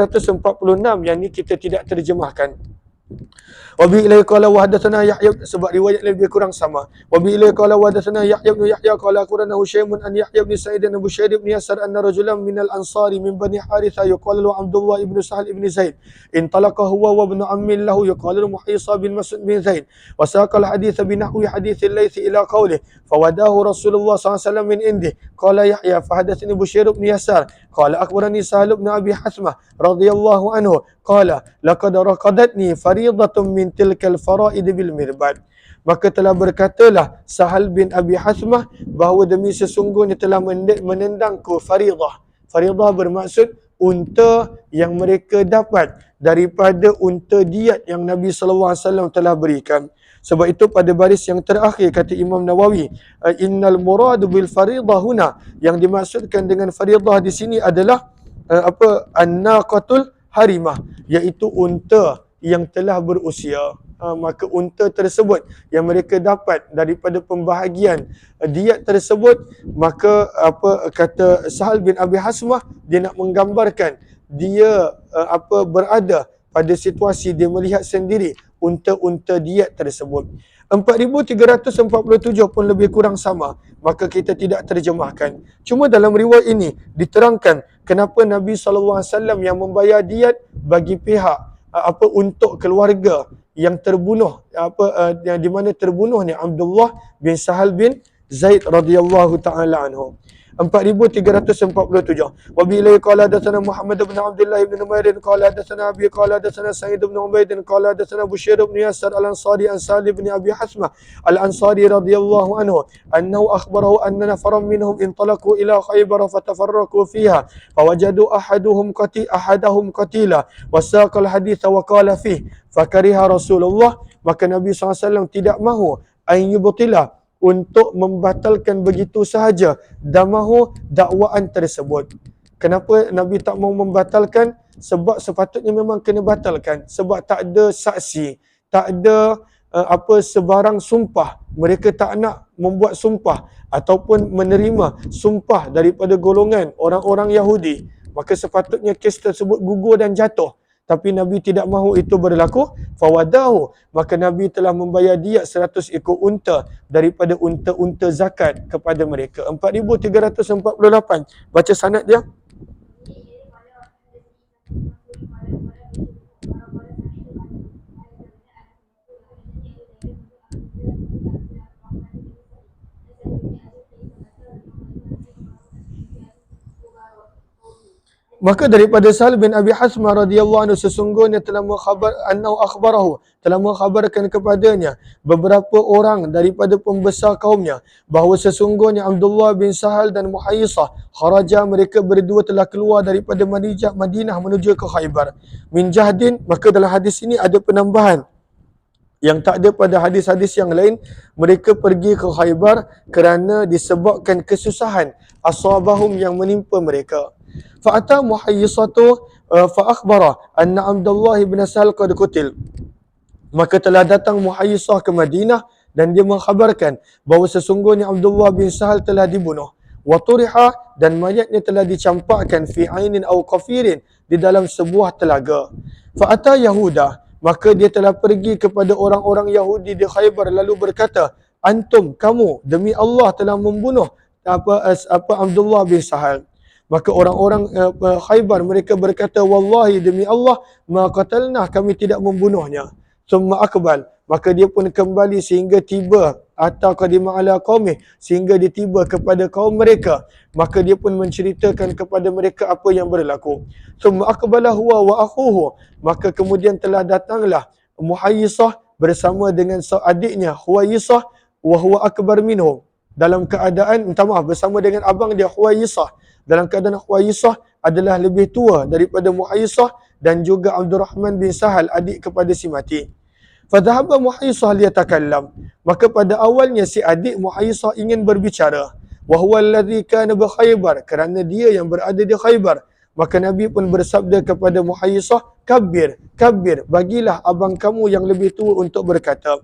yang ni kita tidak terjemahkan. Wabi ilai qala wa hadatsana Yahya, sebab riwayat lebih kurang sama. Wabi ilai qala wa hadatsana Yahya bin Yahya qala akhbarana Hushaymun an Yahya bin Sa'id an Bushair bin Yasar anna rajulan minal ansari min bani Harithah yuqalu lahu Abdullah ibn Sahal ibn Zaid intalaqa huwa wa ibn ammin lahu yuqalu lahu Muhayyisah bin Mas'ud bin Zaid wa saqal hadits binahwi hadits al-Layth ila qawlihi fawadahu Rasulullah SAW min indih qala Yahya fahadatsani Bushair bin Yasar qala akhbarani Sahal bin Abi Hasmah radhiyallahu anhu qala laqad raqadatni fariidatun min tilkal faraid bil mirbad. Maka telah berkatalah Sahal bin Abi Hasmah bahawa demi sesungguhnya telah menendangku faridah. Faridah bermaksud unta yang mereka dapat daripada unta diat yang Nabi SAW telah berikan. Sebab itu pada baris yang terakhir kata Imam Nawawi, innal muradu bil faridah huna, yang dimaksudkan dengan faridah di sini adalah an-naqatul harimah, iaitu unta yang telah berusia. Maka unta tersebut yang mereka dapat daripada pembahagian diat tersebut, maka kata Sahal bin Abi Hasmah, dia nak menggambarkan dia berada pada situasi dia melihat sendiri unta-unta diet tersebut. 4,347 pun lebih kurang sama, maka kita tidak terjemahkan. Cuma dalam riwayat ini diterangkan kenapa Nabi SAW yang membayar diet bagi pihak untuk keluarga yang terbunuh, yang di mana terbunuhnya Abdullah bin Sahal bin Zaid radhiyallahu taala anhu. 4,347. Wa billahi qala hadatsana Muhammad bin Abdullah bin Numair qala hadatsana Abi qala hadatsana Sa'id bin Ubaid qala hadatsana Bushair bin Yasar al-Ansari an Salih bin Abi Hasmah al-Ansari radhiyallahu anhu annahu akhbarahu anna nafaran minhum intalaqu ila Khaybar fatafarraqu fiha fawajadu ahadahum qatila wasaqal hadits wa qala fihi fakariha Rasulullah, maka Nabi SAW tidak mahu ayyubtila untuk membatalkan begitu sahaja damahu dakwaan tersebut. Kenapa Nabi tak mau membatalkan? Sebab sepatutnya memang kena batalkan. Sebab tak ada saksi, tak ada sebarang sumpah. Mereka tak nak membuat sumpah ataupun menerima sumpah daripada golongan orang-orang Yahudi. Maka sepatutnya kes tersebut gugur dan jatuh. Tapi Nabi tidak mahu itu berlaku. Fawadahu, maka Nabi telah membayar diat 100 ekor unta daripada unta-unta zakat kepada mereka. 4,348. Baca sanad dia. Maka daripada Sahal bin Abi Hasmah radhiyallahu anhu, sesungguhnya telah mengkhabarkan kepadanya beberapa orang daripada pembesar kaumnya bahawa sesungguhnya Abdullah bin Sahal dan Muhayyisah kharaja, mereka berdua telah keluar daripada Madinah menuju ke Khaybar min jahdin. Maka dalam hadis ini ada penambahan yang tak ada pada hadis-hadis yang lain. Mereka pergi ke Khaybar kerana disebabkan kesusahan asabahum yang menimpa mereka. Fa'ata Muhayyisatu fa'akhbara anna Abdullah bin Sahal qad qutil. Maka telah datang Muhayyisah ke Madinah dan dia mengkhabarkan bahawa sesungguhnya Abdullah bin Sahal telah dibunuh. Wa turiha, dan mayatnya telah dicampakkan fi ainin aw qafirin, di dalam sebuah telaga. Fa'ata Yahuda, maka dia telah pergi kepada orang-orang Yahudi di Khaybar lalu berkata, antum, kamu demi Allah telah membunuh Abdullah bin Sahal. Maka orang-orang Khaybar mereka berkata, wallahi demi Allah ma qatalna, kami tidak membunuhnya. Summa akbal, maka dia pun kembali sehingga tiba atau qadima ala qaumih, sehingga dia tiba kepada kaum mereka. Maka dia pun menceritakan kepada mereka apa yang berlaku. Summa akbala huwa wa akhuhu, maka kemudian telah datanglah Muhayyisah bersama dengan adiknya Huwayyisah wa huwa akbar minhum, dalam keadaan bersama dengan abang dia Huwayyisah, dalam keadaan Huwayyisah adalah lebih tua daripada Muhayyisah dan juga Abdurrahman bin Sahal, adik kepada si mati. Fadhahaba Muhayyisah liyatakallam, maka pada awalnya si adik Muhayyisah ingin berbicara. Wa huwa alladhi kana bi Khaybar, kerana dia yang berada di Khaybar. Maka Nabi pun bersabda kepada Muhayyisah, kabbir, bagilah abang kamu yang lebih tua untuk berkata.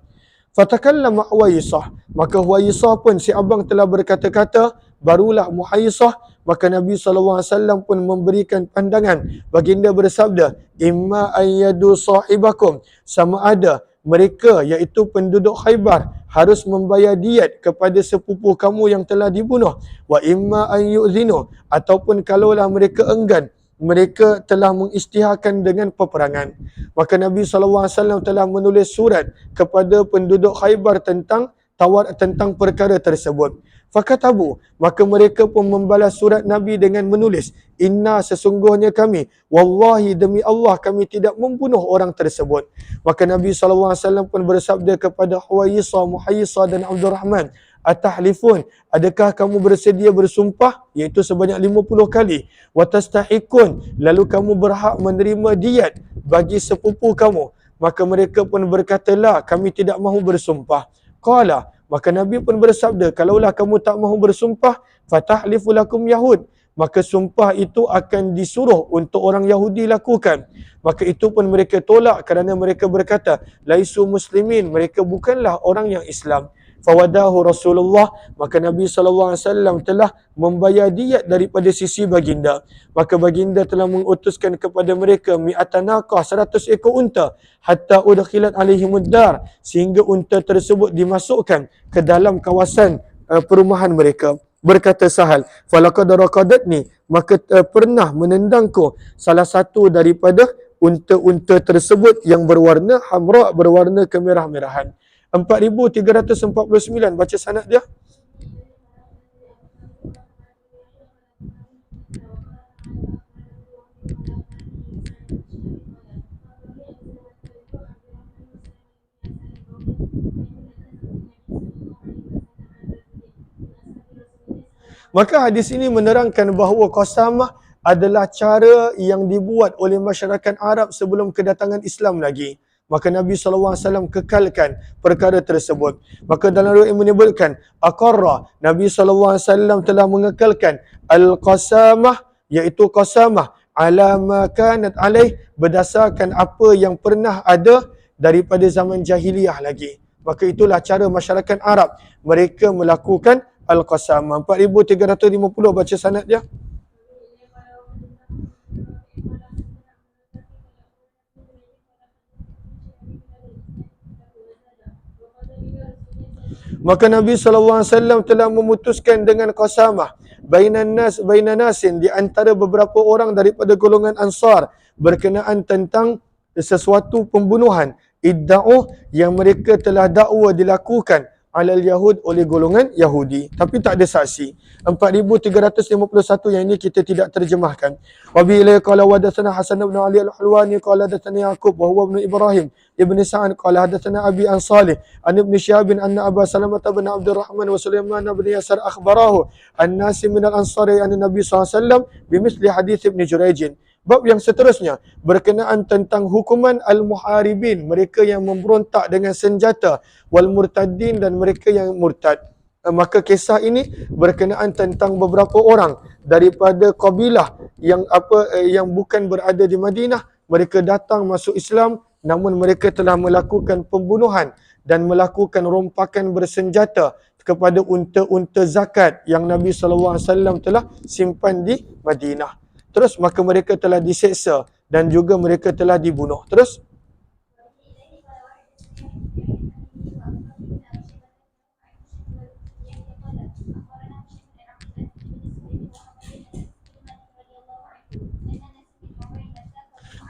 Fatakallama Huwayyisah, maka Huwayyisah pun si abang telah berkata-kata, barulah Muhayyisah. Maka Nabi SAW pun memberikan pandangan. Baginda bersabda, imma ayyadu sahibakum, sama ada mereka iaitu penduduk Khaybar harus membayar diat kepada sepupu kamu yang telah dibunuh. Wa imma an yu'zinu, ataupun kalaulah mereka enggan, mereka telah mengisytiharkan dengan peperangan. Maka Nabi SAW telah menulis surat kepada penduduk Khaybar tentang perkara tersebut. Fakatabu, maka mereka pun membalas surat Nabi dengan menulis, inna, sesungguhnya kami, wallahi demi Allah kami tidak membunuh orang tersebut. Maka Nabi SAW pun bersabda kepada Huwayyisah, Muhayyisah dan Abdurrahman, atahlifun, adakah kamu bersedia bersumpah, iaitu sebanyak 50 kali, watastahikun, lalu kamu berhak menerima diat bagi sepupu kamu. Maka mereka pun berkata, la, kami tidak mahu bersumpah. Qala, maka Nabi pun bersabda, kalaulah kamu tak mahu bersumpah, fatahlifu lakum Yahud, maka sumpah itu akan disuruh untuk orang Yahudi lakukan. Maka itu pun mereka tolak kerana mereka berkata, laisu muslimin, mereka bukanlah orang yang Islam. fawadahu Rasulullah, maka Nabi SAW telah membayar diat daripada sisi baginda. Maka baginda telah mengutuskan kepada mereka mi'atanaqah, 100 ekor unta, hatta udkhilat alaihimuddar, sehingga unta tersebut dimasukkan ke dalam kawasan perumahan mereka. Berkata Sahal, falaqad raqadatni, maka pernah menendangku salah satu daripada unta-unta tersebut yang berwarna hamra, berwarna kemerah-merahan. 4349 baca sanad dia. Maka hadis ini menerangkan bahawa qasamah adalah cara yang dibuat oleh masyarakat Arab sebelum kedatangan Islam lagi. Maka Nabi SAW kekalkan perkara tersebut. Maka dalam riwayat menyebutkan, aqarra, Nabi SAW telah mengekalkan al-qasamah, iaitu qasamah, ala ma kanat alaih, berdasarkan apa yang pernah ada daripada zaman jahiliyah lagi. Maka itulah cara masyarakat Arab mereka melakukan Al-Qasamah. 4350 baca sanad dia. Maka Nabi SAW telah memutuskan dengan qasamah bainan nasin, di antara beberapa orang daripada golongan Ansar, berkenaan tentang sesuatu pembunuhan idda'u yang mereka telah dakwa dilakukan alal Yahud, oleh golongan Yahudi, tapi tak ada saksi. 4351 yang ini kita tidak terjemahkan. Wa bi ilai qala hadatsana Hasan bin Ali al-Hulwani qala hadatsani Yaqub wa huwa ibn Ibrahim ibn Sa'ad qala hadatsana Abi an Salih an ibn Syihab anna Aba Salamah bin Abdurrahman wa Sulaiman bin Yasar akhbarahu an-nasi min al-Ansari an Nabi SAW bimithli hadits Ibn Jurayj. Bab yang seterusnya berkenaan tentang hukuman al-muharibin, mereka yang memberontak dengan senjata, wal murtadin, dan mereka yang murtad. Maka kisah ini berkenaan tentang beberapa orang daripada kabilah yang bukan berada di Madinah. Mereka datang masuk Islam, namun mereka telah melakukan pembunuhan dan melakukan rompakan bersenjata kepada unta-unta zakat yang Nabi SAW telah simpan di Madinah. Terus maka mereka telah diseksa dan juga mereka telah dibunuh. Terus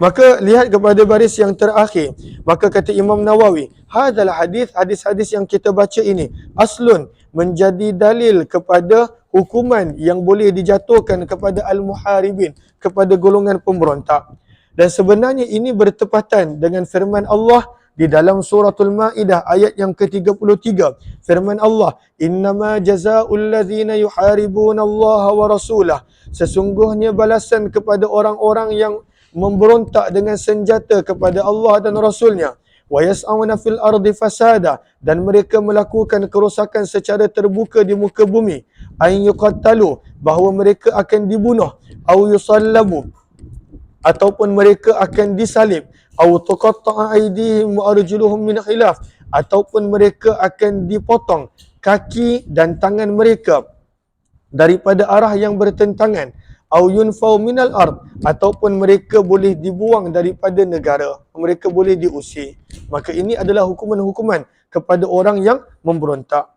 maka lihat kepada baris yang terakhir. Maka kata Imam Nawawi, hadalah hadis-hadis yang kita baca ini aslun, menjadi dalil kepada hukuman yang boleh dijatuhkan kepada al-muharibin, kepada golongan pemberontak. Dan sebenarnya ini bertepatan dengan firman Allah di dalam suratul Maidah ayat yang ke-33. Firman Allah, innama jazaa'ul ladzina yuharibuna Allah wa rasulah, sesungguhnya balasan kepada orang-orang yang memberontak dengan senjata kepada Allah dan Rasulnya, wa yas'auna fil ardi fasada, dan mereka melakukan kerosakan secara terbuka di muka bumi, ay yuqattalu, bahawa mereka akan dibunuh, au yusallabu, ataupun mereka akan disalib, au tuqatta'a aydihim wa arjuluhum min khilaf, ataupun mereka akan dipotong kaki dan tangan mereka daripada arah yang bertentangan, au yunfau minal ard, ataupun mereka boleh dibuang daripada negara, mereka boleh diusir. Maka ini adalah hukuman-hukuman kepada orang yang memberontak.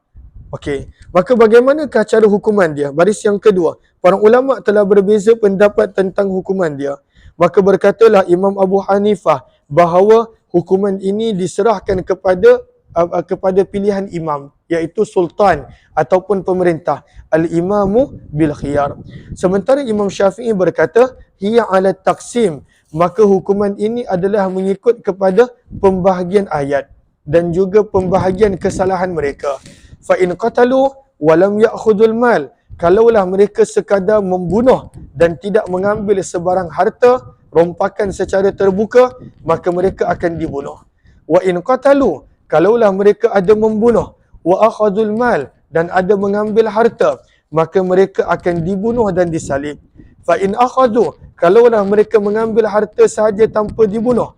Okey, maka bagaimanakah cara hukuman dia? Baris yang kedua, para ulama telah berbeza pendapat tentang hukuman dia. Maka berkatalah Imam Abu Hanifah bahawa hukuman ini diserahkan kepada pilihan imam, iaitu sultan ataupun pemerintah. Al-imamu bil khiyar. Sementara Imam Syafi'i berkata, hiya ala taqsim, maka hukuman ini adalah mengikut kepada pembahagian ayat dan juga pembahagian kesalahan mereka. Fa in qatalu wa lam ya'khudul mal, kalaulah mereka sekadar membunuh dan tidak mengambil sebarang harta rompakan secara terbuka, maka mereka akan dibunuh. Wa in qatalu, kalaulah mereka ada membunuh, wa akhadul mal, dan ada mengambil harta, maka mereka akan dibunuh dan disalib. Fa in akhadu, kalaulah mereka mengambil harta sahaja tanpa dibunuh,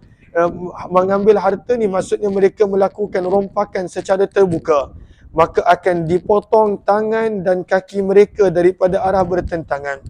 mengambil harta ni maksudnya mereka melakukan rompakan secara terbuka. maka akan dipotong tangan dan kaki mereka daripada arah bertentangan.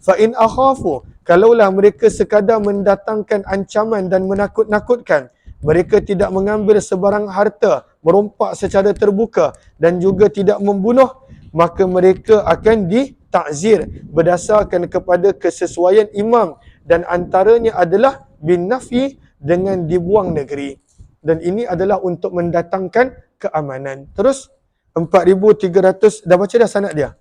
Fa in akhafu, kalaulah mereka sekadar mendatangkan ancaman dan menakut-nakutkan, mereka tidak mengambil sebarang harta, merompak secara terbuka dan juga tidak membunuh, maka mereka akan ditakzir berdasarkan kepada kesesuaian imam, dan antaranya adalah bin nafi, dengan dibuang negeri. Dan ini adalah untuk mendatangkan keamanan. Terus 4,300, dah baca dah sanad dia?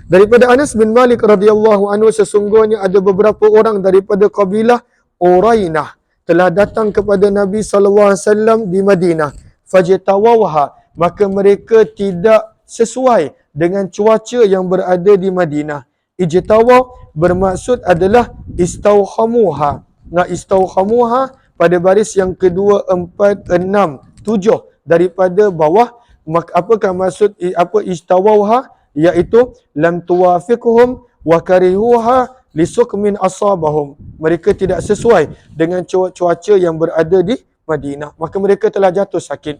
Daripada Anas bin Malik radhiyallahu anhu, sesungguhnya ada beberapa orang daripada kabilah Urainah telah datang kepada Nabi SAW di Madinah. Fajtawawha, maka mereka tidak sesuai dengan cuaca yang berada di Madinah. Ijtawa bermaksud adalah istauhamuha. Nah, istauhamuha pada baris yang kedua, 4, 6, 7 daripada bawah. Apakah maksud apa istawauha? Iaitu lam tuwafiqhum wa karihuha lisukmin asabahum. Mereka tidak sesuai dengan cuaca yang berada di Madinah, maka mereka telah jatuh sakit.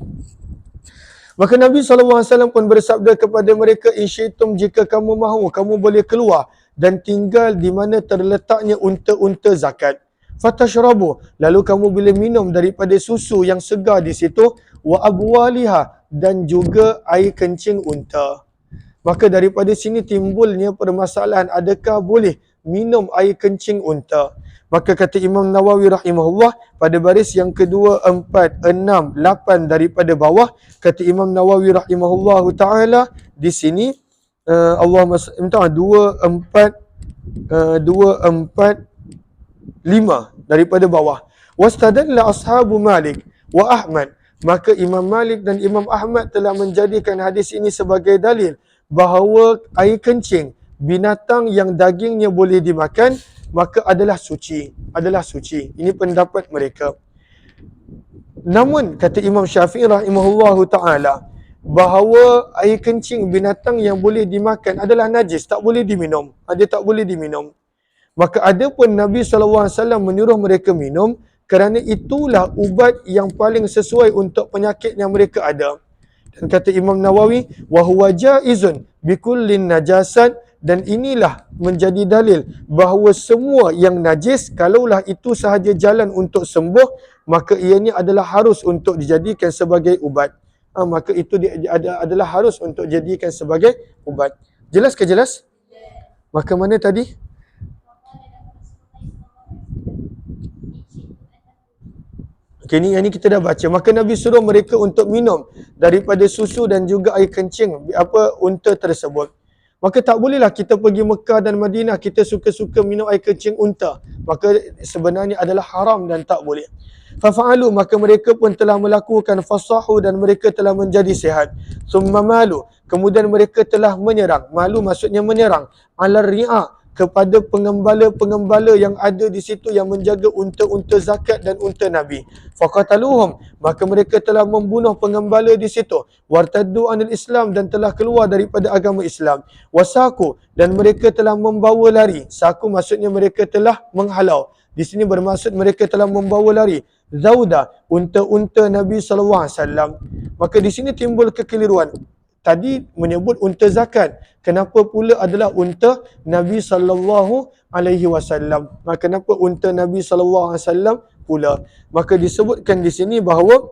Maka Nabi SAW pun bersabda kepada mereka, insyitum, jika kamu mahu, kamu boleh keluar dan tinggal di mana terletaknya unta-unta zakat. Fatashrabu, lalu kamu boleh minum daripada susu yang segar di situ, wa abwaliha, dan juga air kencing unta. Maka daripada sini timbulnya permasalahan, adakah boleh minum air kencing unta? Maka kata Imam Nawawi rahimahullah pada baris yang kedua, 4, 6, 8 daripada bawah, kata Imam Nawawi rahimahullah ta'ala di sini, Allahumma minta 2, 4, 5 daripada bawah. Wastadalla ashabu Malik wa Ahmad, maka Imam Malik dan Imam Ahmad telah menjadikan hadis ini sebagai dalil bahawa air kencing binatang yang dagingnya boleh dimakan maka adalah suci, adalah suci. Ini pendapat mereka. Namun kata Imam Syafi'i rahimahullahu taala bahawa air kencing binatang yang boleh dimakan adalah najis, tak boleh diminum. Dia tak boleh diminum. Maka ada pun Nabi SAW menyuruh mereka minum kerana itulah ubat yang paling sesuai untuk penyakit yang mereka ada. Dan kata Imam Nawawi, wa huwa jaizun bikullin najasat, dan inilah menjadi dalil bahawa semua yang najis, kalaulah itu sahaja jalan untuk sembuh, maka ianya adalah harus untuk dijadikan sebagai ubat. Maka itu adalah harus untuk dijadikan sebagai ubat. Jelas ke jelas? Maka mana tadi? Okay, yang ni kita dah baca. Maka Nabi suruh mereka untuk minum daripada susu dan juga air kencing unta tersebut. Maka tak bolehlah kita pergi Mekah dan Madinah, kita suka-suka minum air kencing unta. Maka sebenarnya adalah haram dan tak boleh. Fafa'alu, maka mereka pun telah melakukan fasahu dan mereka telah menjadi sihat. Summa malu, kemudian mereka telah menyerang. Malu maksudnya menyerang. Ala ri'a, kepada pengembala-pengembala yang ada di situ yang menjaga unta-unta zakat dan unta Nabi. Faqataluhum, maka mereka telah membunuh pengembala di situ. Wartaddu anil Islam, dan telah keluar daripada agama Islam. Wasaku, dan mereka telah membawa lari. Saku maksudnya mereka telah menghalau. Di sini bermaksud mereka telah membawa lari. Zauda, unta-unta Nabi SAW. Maka di sini timbul kekeliruan. Tadi menyebut unta zakat. Kenapa pula adalah unta Nabi SAW? Maka kenapa unta Nabi SAW pula? Maka disebutkan di sini bahawa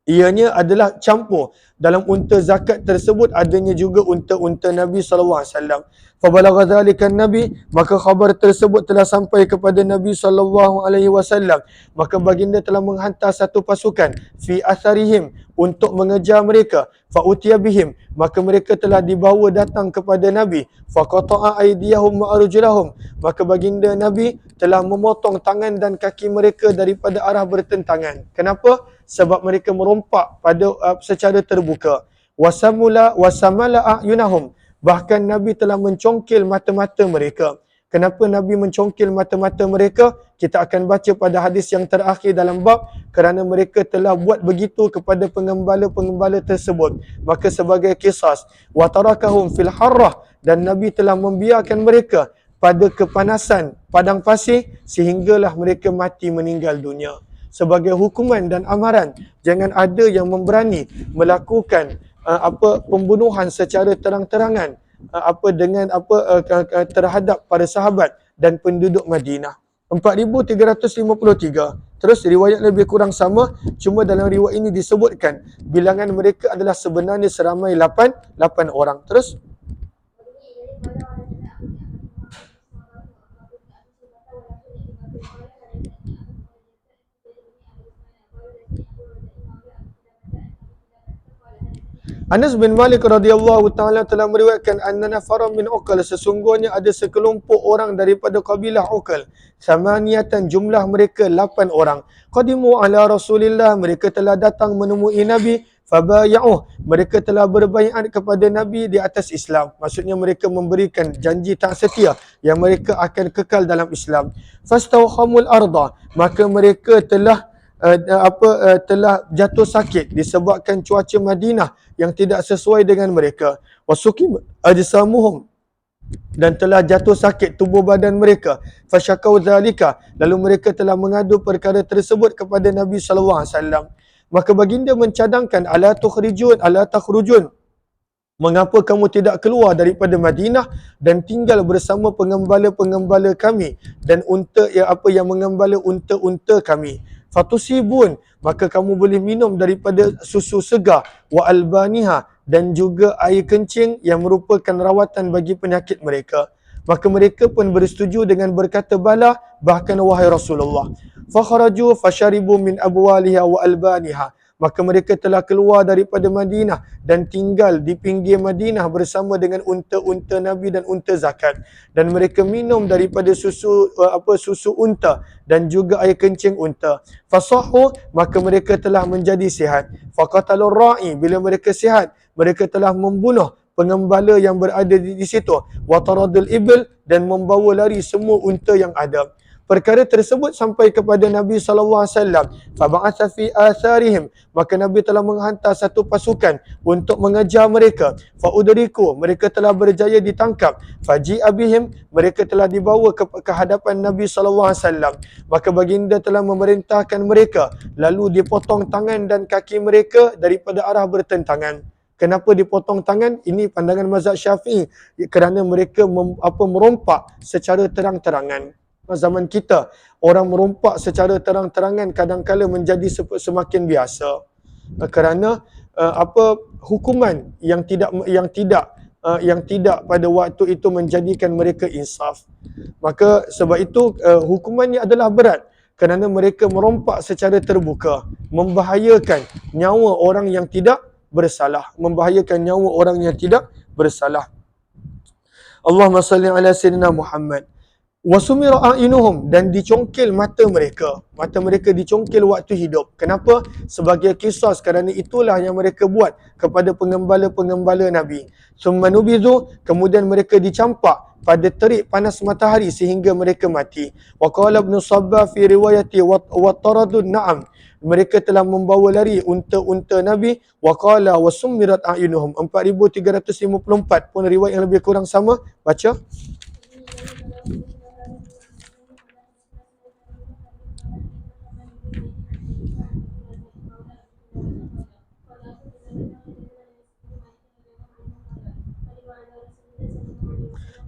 ianya adalah campur. Dalam unta zakat tersebut adanya juga unta-unta Nabi SAW. Fabalagha dzalika Nabi, maka khabar tersebut telah sampai kepada Nabi SAW. Maka baginda telah menghantar satu pasukan fi atharihim, untuk mengejar mereka. Fa'utiya bihim, maka mereka telah dibawa datang kepada Nabi. Faqata'a aydiyahum wa arjulahum, maka baginda Nabi telah memotong tangan dan kaki mereka daripada arah bertentangan. Kenapa? Sebab mereka merompak pada secara terbuka. Wasamala a'yunahum, bahkan Nabi telah mencongkil mata-mata mereka. Kenapa Nabi mencongkil mata-mata mereka? Kita akan baca pada hadis yang terakhir dalam bab, kerana mereka telah buat begitu kepada pengembala-pengembala tersebut. Maka sebagai kisas, wa tarakahum fil harrah, dan Nabi telah membiarkan mereka pada kepanasan padang pasir sehinggalah mereka mati meninggal dunia. Sebagai hukuman dan amaran, jangan ada yang memberani melakukan pembunuhan secara terang-terangan terhadap para sahabat dan penduduk Madinah. 4,353. Terus riwayat lebih kurang sama, cuma dalam riwayat ini disebutkan bilangan mereka adalah sebenarnya seramai 8 orang. Terus Anas bin Malik radhiyallahu taala telah meriwayatkan anna nafaran min Uqal, sesungguhnya ada sekelompok orang daripada kabilah Uqal, samaniyatan, jumlah mereka 8 orang. Qadimu ala Rasulillah, mereka telah datang menemui Nabi, fabaya'uh, mereka telah berbaiat kepada Nabi di atas Islam. Maksudnya mereka memberikan janji tak setia yang mereka akan kekal dalam Islam. Fastawhamul arda, maka mereka telah telah jatuh sakit disebabkan cuaca Madinah yang tidak sesuai dengan mereka. Wasukim ajsamuhum, dan telah jatuh sakit tubuh badan mereka. Fasyakau zalika, lalu mereka telah mengadu perkara tersebut kepada Nabi sallallahu alaihi wasallam. Maka baginda mencadangkan, ala takhrujun, mengapa kamu tidak keluar daripada Madinah dan tinggal bersama pengembala-pengembala kami dan unta yang mengembala unta-unta kami. Fatusibun, maka kamu boleh minum daripada susu segar, wa albaniha, dan juga air kencing yang merupakan rawatan bagi penyakit mereka. Maka mereka pun bersetuju dengan berkata bala, bahkan wahai Rasulullah. Fakharaju fasharibu min abwaliha wa albaniha, maka mereka telah keluar daripada Madinah dan tinggal di pinggir Madinah bersama dengan unta-unta Nabi dan unta zakat, dan mereka minum daripada susu unta dan juga air kencing unta. Fasahhu, maka mereka telah menjadi sihat. Faqatalur ra'i, bila mereka sihat, mereka telah membunuh pengembala yang berada di situ. Wa taradul ibil, dan membawa lari semua unta yang ada. Perkara tersebut sampai kepada Nabi sallallahu alaihi wasallam. Fa ba'atha fi atharihim, maka Nabi telah menghantar satu pasukan untuk mengejar mereka. Fa udriku, mereka telah berjaya ditangkap. Faji'a bihim, mereka telah dibawa ke hadapan Nabi sallallahu alaihi wasallam. Maka baginda telah memerintahkan mereka, lalu dipotong tangan dan kaki mereka daripada arah bertentangan. Kenapa dipotong tangan? Ini pandangan mazhab Syafi'i, kerana mereka merompak secara terang-terangan. Zaman kita, orang merompak secara terang-terangan kadang-kala menjadi semakin biasa, kerana hukuman yang tidak pada waktu itu menjadikan mereka insaf. Maka sebab itu hukumannya adalah berat, kerana mereka merompak secara terbuka, membahayakan nyawa orang yang tidak bersalah, Allahumma salli ala sayyidina Muhammad. Wasumira a'yunuhum, dan dicongkil mata mereka. Mata mereka dicongkil waktu hidup. Kenapa? Sebagai kisah, kerana itulah yang mereka buat kepada pengembala-pengembala Nabi. Summa nubizu, kemudian mereka dicampak pada terik panas matahari sehingga mereka mati. Wa qala Ibn Sabbah fi riwayati wa taradun na'am, mereka telah membawa lari unta-unta Nabi. Wa qala wa sumirat a'yunuhum, 4,354 pun riwayat yang lebih kurang sama. Baca.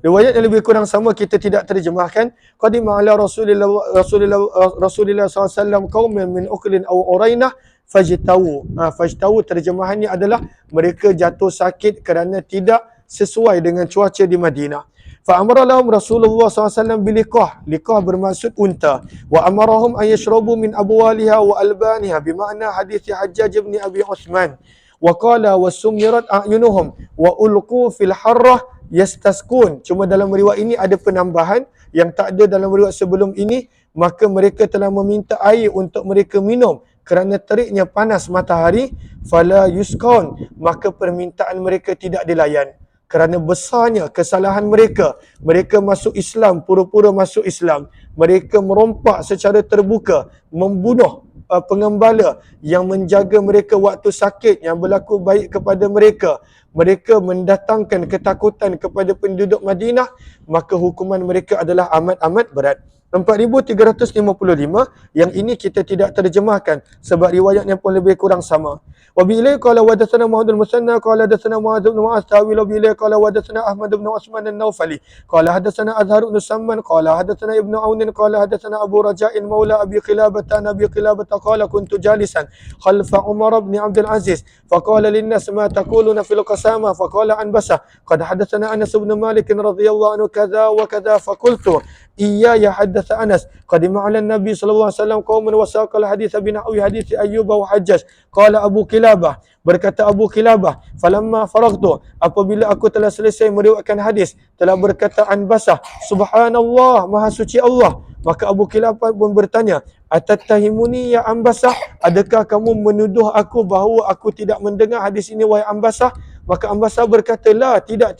Riwayat yang lebih kurang sama kita tidak terjemahkan. Qadima ala Rasulillah SAW qauman min Uqlin aw Urainah fajtawu. Fajtawu terjemahannya adalah mereka jatuh sakit kerana tidak sesuai dengan cuaca di Madinah. Fa amara lahum Rasulullah SAW biliqah. Liqah bermaksud unta. Wa amarahum an yashrabu min abwaliha wa albaniha, bermakna hadis Hajjaj bin Abi Uthman. Wa qala wasumirat a'yunuhum wa ulqu fil harrah yastaskun. Cuma dalam riwayat ini ada penambahan yang tak ada dalam riwayat sebelum ini. Maka mereka telah meminta air untuk mereka minum kerana teriknya panas matahari. Fala yuskaun, maka permintaan mereka tidak dilayan kerana besarnya kesalahan mereka. Mereka masuk Islam, pura-pura masuk Islam. Mereka merompak secara terbuka, membunuh pengembala yang menjaga mereka waktu sakit, yang berlaku baik kepada mereka. Mereka mendatangkan ketakutan kepada penduduk Madinah, maka hukuman mereka adalah amat-amat berat. 4355 yang ini kita tidak terjemahkan sebab riwayatnya pun lebih kurang sama. Wa bi ilai qala wadatsana Muhammad al-Musanna qala hadatsana Muadz bin Mu'adz tawil bi ilai qala wadatsana Ahmad bin Utsman an-Naufali qala hadatsana Azhar bin Samman qala hadatsana Ibnu Aun qala hadatsana Abu Raja'in maula Abi Qilabah Nabi Qilabah qala kuntu jalisan khalfa Umar bin Abdul Aziz faqala lin-nas ma taquluna fil qasama faqala an basa qad hadatsana Anas bin Malik radhiyallahu anhu kadza wa kadza faqultu iya ya haddatsa Anas qadima 'ala an-nabi sallallahu alaihi wasallam qaumun wa saqal hadits bi nahwi hadits Ayyub wa Hajjaj qala Abu Qilabah berkata Abu Qilabah falamma faragtu apabila aku telah selesai meriwayatkan hadis telah berkata an basah subhanallah maha suci Allah maka Abu Qilabah pun bertanya atattahimuni ya Ambasah adakah kamu menuduh aku bahawa aku tidak mendengar hadis ini wahai Ambasah maka Ambasah berkata la tidak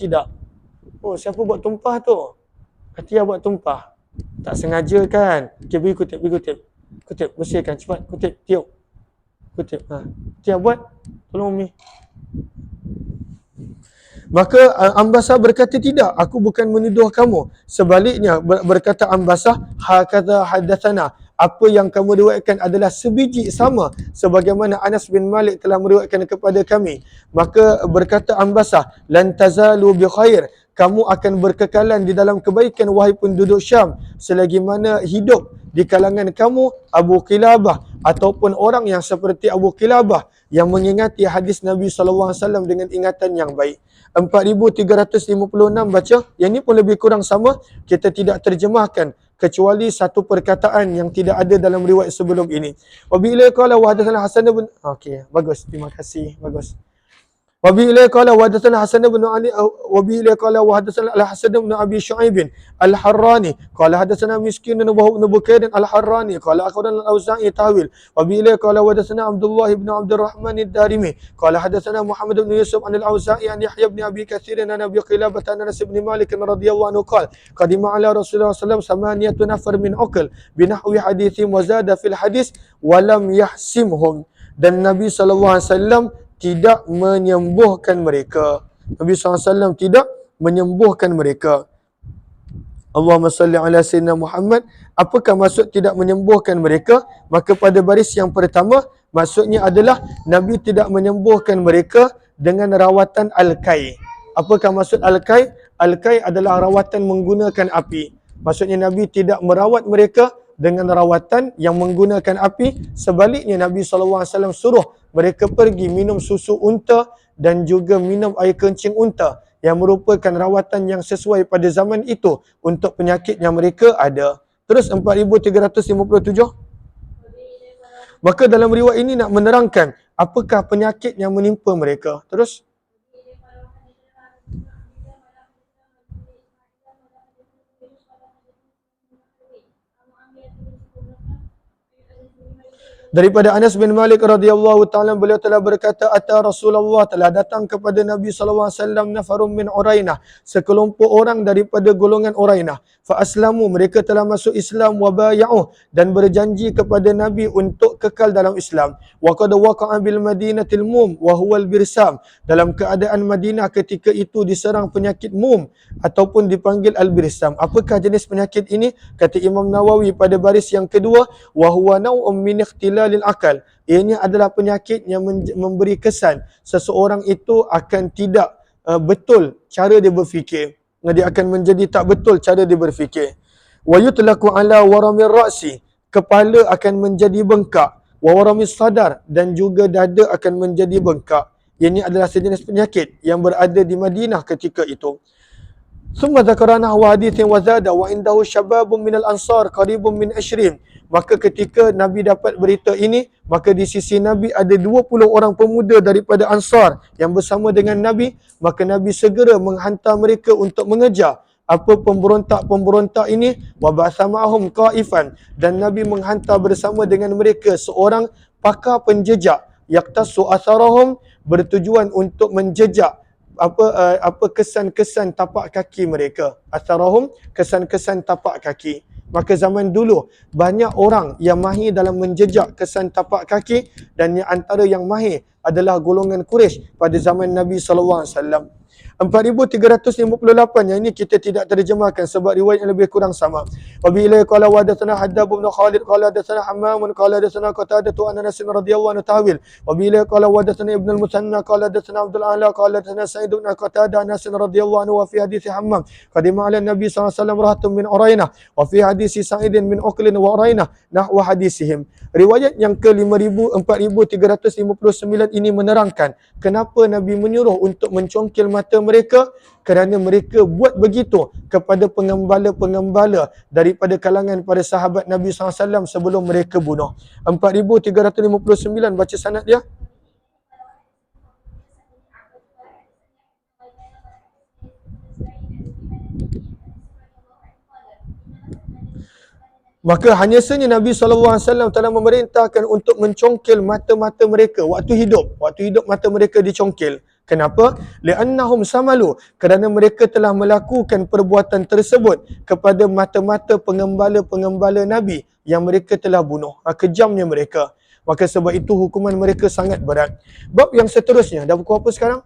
oh siapa buat tumpah tu Atia buat tumpah tak sengaja kan okay, pergi kutip bersihkan cepat kutip tiup kutip Atia buat tolong Umi. Maka Ambasah berkata tidak, aku bukan menuduh kamu. Sebaliknya berkata Ambasah, hakadha hadatsana. Apa yang kamu riwayatkan adalah sebiji sama sebagaimana Anas bin Malik telah meriwayatkan kepada kami. Maka berkata Ambasah, lan tazalu bi khair. Kamu akan berkekalan di dalam kebaikan wahai penduduk Syam selagi mana hidup di kalangan kamu Abu Qilabah ataupun orang yang seperti Abu Qilabah yang mengingati hadis Nabi SAW dengan ingatan yang baik. 4356 baca, yang ni pun lebih kurang sama, kita tidak terjemahkan kecuali satu perkataan yang tidak ada dalam riwayat sebelum ini. Wa bi ilai qala wa hadatsana Hasan bin okey, bagus, terima kasih, bagus. Wa bi ilai qala wa hadatsana Hasan bin Ali wa bi ilai qala wa hadatsana Al-Hasan bin Abi Syu'aib Al-Harrani qala hadatsana Miskin bin Ibn Bukair Al-Harrani qala akhbarana Al-Auza'i tawil wa bi ilai qala wa hadatsana Abdullah bin Abdurrahman Ad-Darimi qala hadatsana Muhammad bin Yusuf an Al-Auza'i an Yahya bin Abi Katsir an Nabi Qilabah an Anas bin Malik radhiyallahu anhu qala qadima ala Rasulullah sallallahu alaihi wasallam 8 nafar min uqal binahwi hadithin wa zada fil hadis wa lam yahsimhum dan Nabi sallallahu alaihi wasallam tidak menyembuhkan mereka. Nabi SAW tidak menyembuhkan mereka. Allahumma salli ala Sayyidina Muhammad. Apakah maksud tidak menyembuhkan mereka? Maka pada baris yang pertama, maksudnya adalah Nabi tidak menyembuhkan mereka dengan rawatan al-kai. Apakah maksud al-kai? Al-kai adalah rawatan menggunakan api. Maksudnya Nabi tidak merawat mereka dengan rawatan yang menggunakan api. Sebaliknya Nabi SAW suruh mereka pergi minum susu unta dan juga minum air kencing unta yang merupakan rawatan yang sesuai pada zaman itu untuk penyakit yang mereka ada. Terus 4357. Maka dalam riwayat ini nak menerangkan apakah penyakit yang menimpa mereka. Terus daripada Anas bin Malik radhiyallahu taala beliau telah berkata ata Rasulullah telah datang kepada Nabi sallallahu alaihi wasallam nafarun min Urainah sekelompok orang daripada golongan Urainah fa aslamu mereka telah masuk Islam wa bay'u dan berjanji kepada Nabi untuk kekal dalam Islam wa qad waqa'a bil madinatil mum wa huwa al birsam dalam keadaan Madinah ketika itu diserang penyakit mum ataupun dipanggil al birsam. Apakah jenis penyakit ini? Kata Imam Nawawi pada baris yang kedua wa huwa naw'un min ikhtilalil akal. Ianya adalah penyakit yang memberi kesan seseorang itu akan tidak betul cara dia berfikir. Dia akan menjadi tak betul cara dia berfikir. Wa yutlaqu ala waramir ra'si, kepala akan menjadi bengkak. Wa waramis sadar, dan juga dada akan menjadi bengkak. Ini adalah sejenis penyakit yang berada di Madinah ketika itu. Summa dzakarana wa hadithin wa zada wa indahu syababun minal ansar qaribun min 20. Maka ketika Nabi dapat berita ini, maka di sisi Nabi ada 20 orang pemuda daripada Ansar yang bersama dengan Nabi, maka Nabi segera menghantar mereka untuk mengejar apa pemberontak-pemberontak ini, wa ba'atha ma'ahum qaifan, dan Nabi menghantar bersama dengan mereka seorang pakar penjejak, yaqtasu atharahum, bertujuan untuk menjejak apa kesan-kesan tapak kaki mereka. Atharahum, kesan-kesan tapak kaki. Maka zaman dulu banyak orang yang mahir dalam menjejak kesan tapak kaki, dan yang antara yang mahir adalah golongan Quraisy pada zaman Nabi sallallahu alaihi wasallam. 4358 yang ini kita tidak terjemahkan sebab riwayat yang lebih kurang sama. Wa bi ilaihi qala wa hadatsana Haddad bin Khalid qala hadatsana Hammam qala hadatsana Qatadah an Anas radhiyallahu anhu tawil. Wa bi ilaihi qala wa hadatsana Ibn al-Musanna qala hadatsana Abdul A'la qala hadatsana Sa'id bin Qatadah an Anas radhiyallahu anhu wa fi hadits Hammam qadima ala Nabi sallallahu alaihi wasallam rahatun min Urainah wa fi hadits Sa'id min Uqlin wa Urainah nahwa hadisihim. Riwayat yang ke 4359 ini menerangkan kenapa Nabi menyuruh untuk mencongkil mata mereka, kerana mereka buat begitu kepada pengembala-pengembala daripada kalangan para sahabat Nabi SAW sebelum mereka bunuh. 4359 baca sanad dia. Maka hanya sahaja Nabi SAW telah memerintahkan untuk mencongkil mata-mata mereka waktu hidup. Waktu hidup mata mereka dicongkil. Kenapa? Li'annahum samalu. Kerana mereka telah melakukan perbuatan tersebut kepada mata-mata pengembala-pengembala Nabi yang mereka telah bunuh. Kejamnya mereka. Maka sebab itu hukuman mereka sangat berat. Bab yang seterusnya. Dah pukul apa sekarang?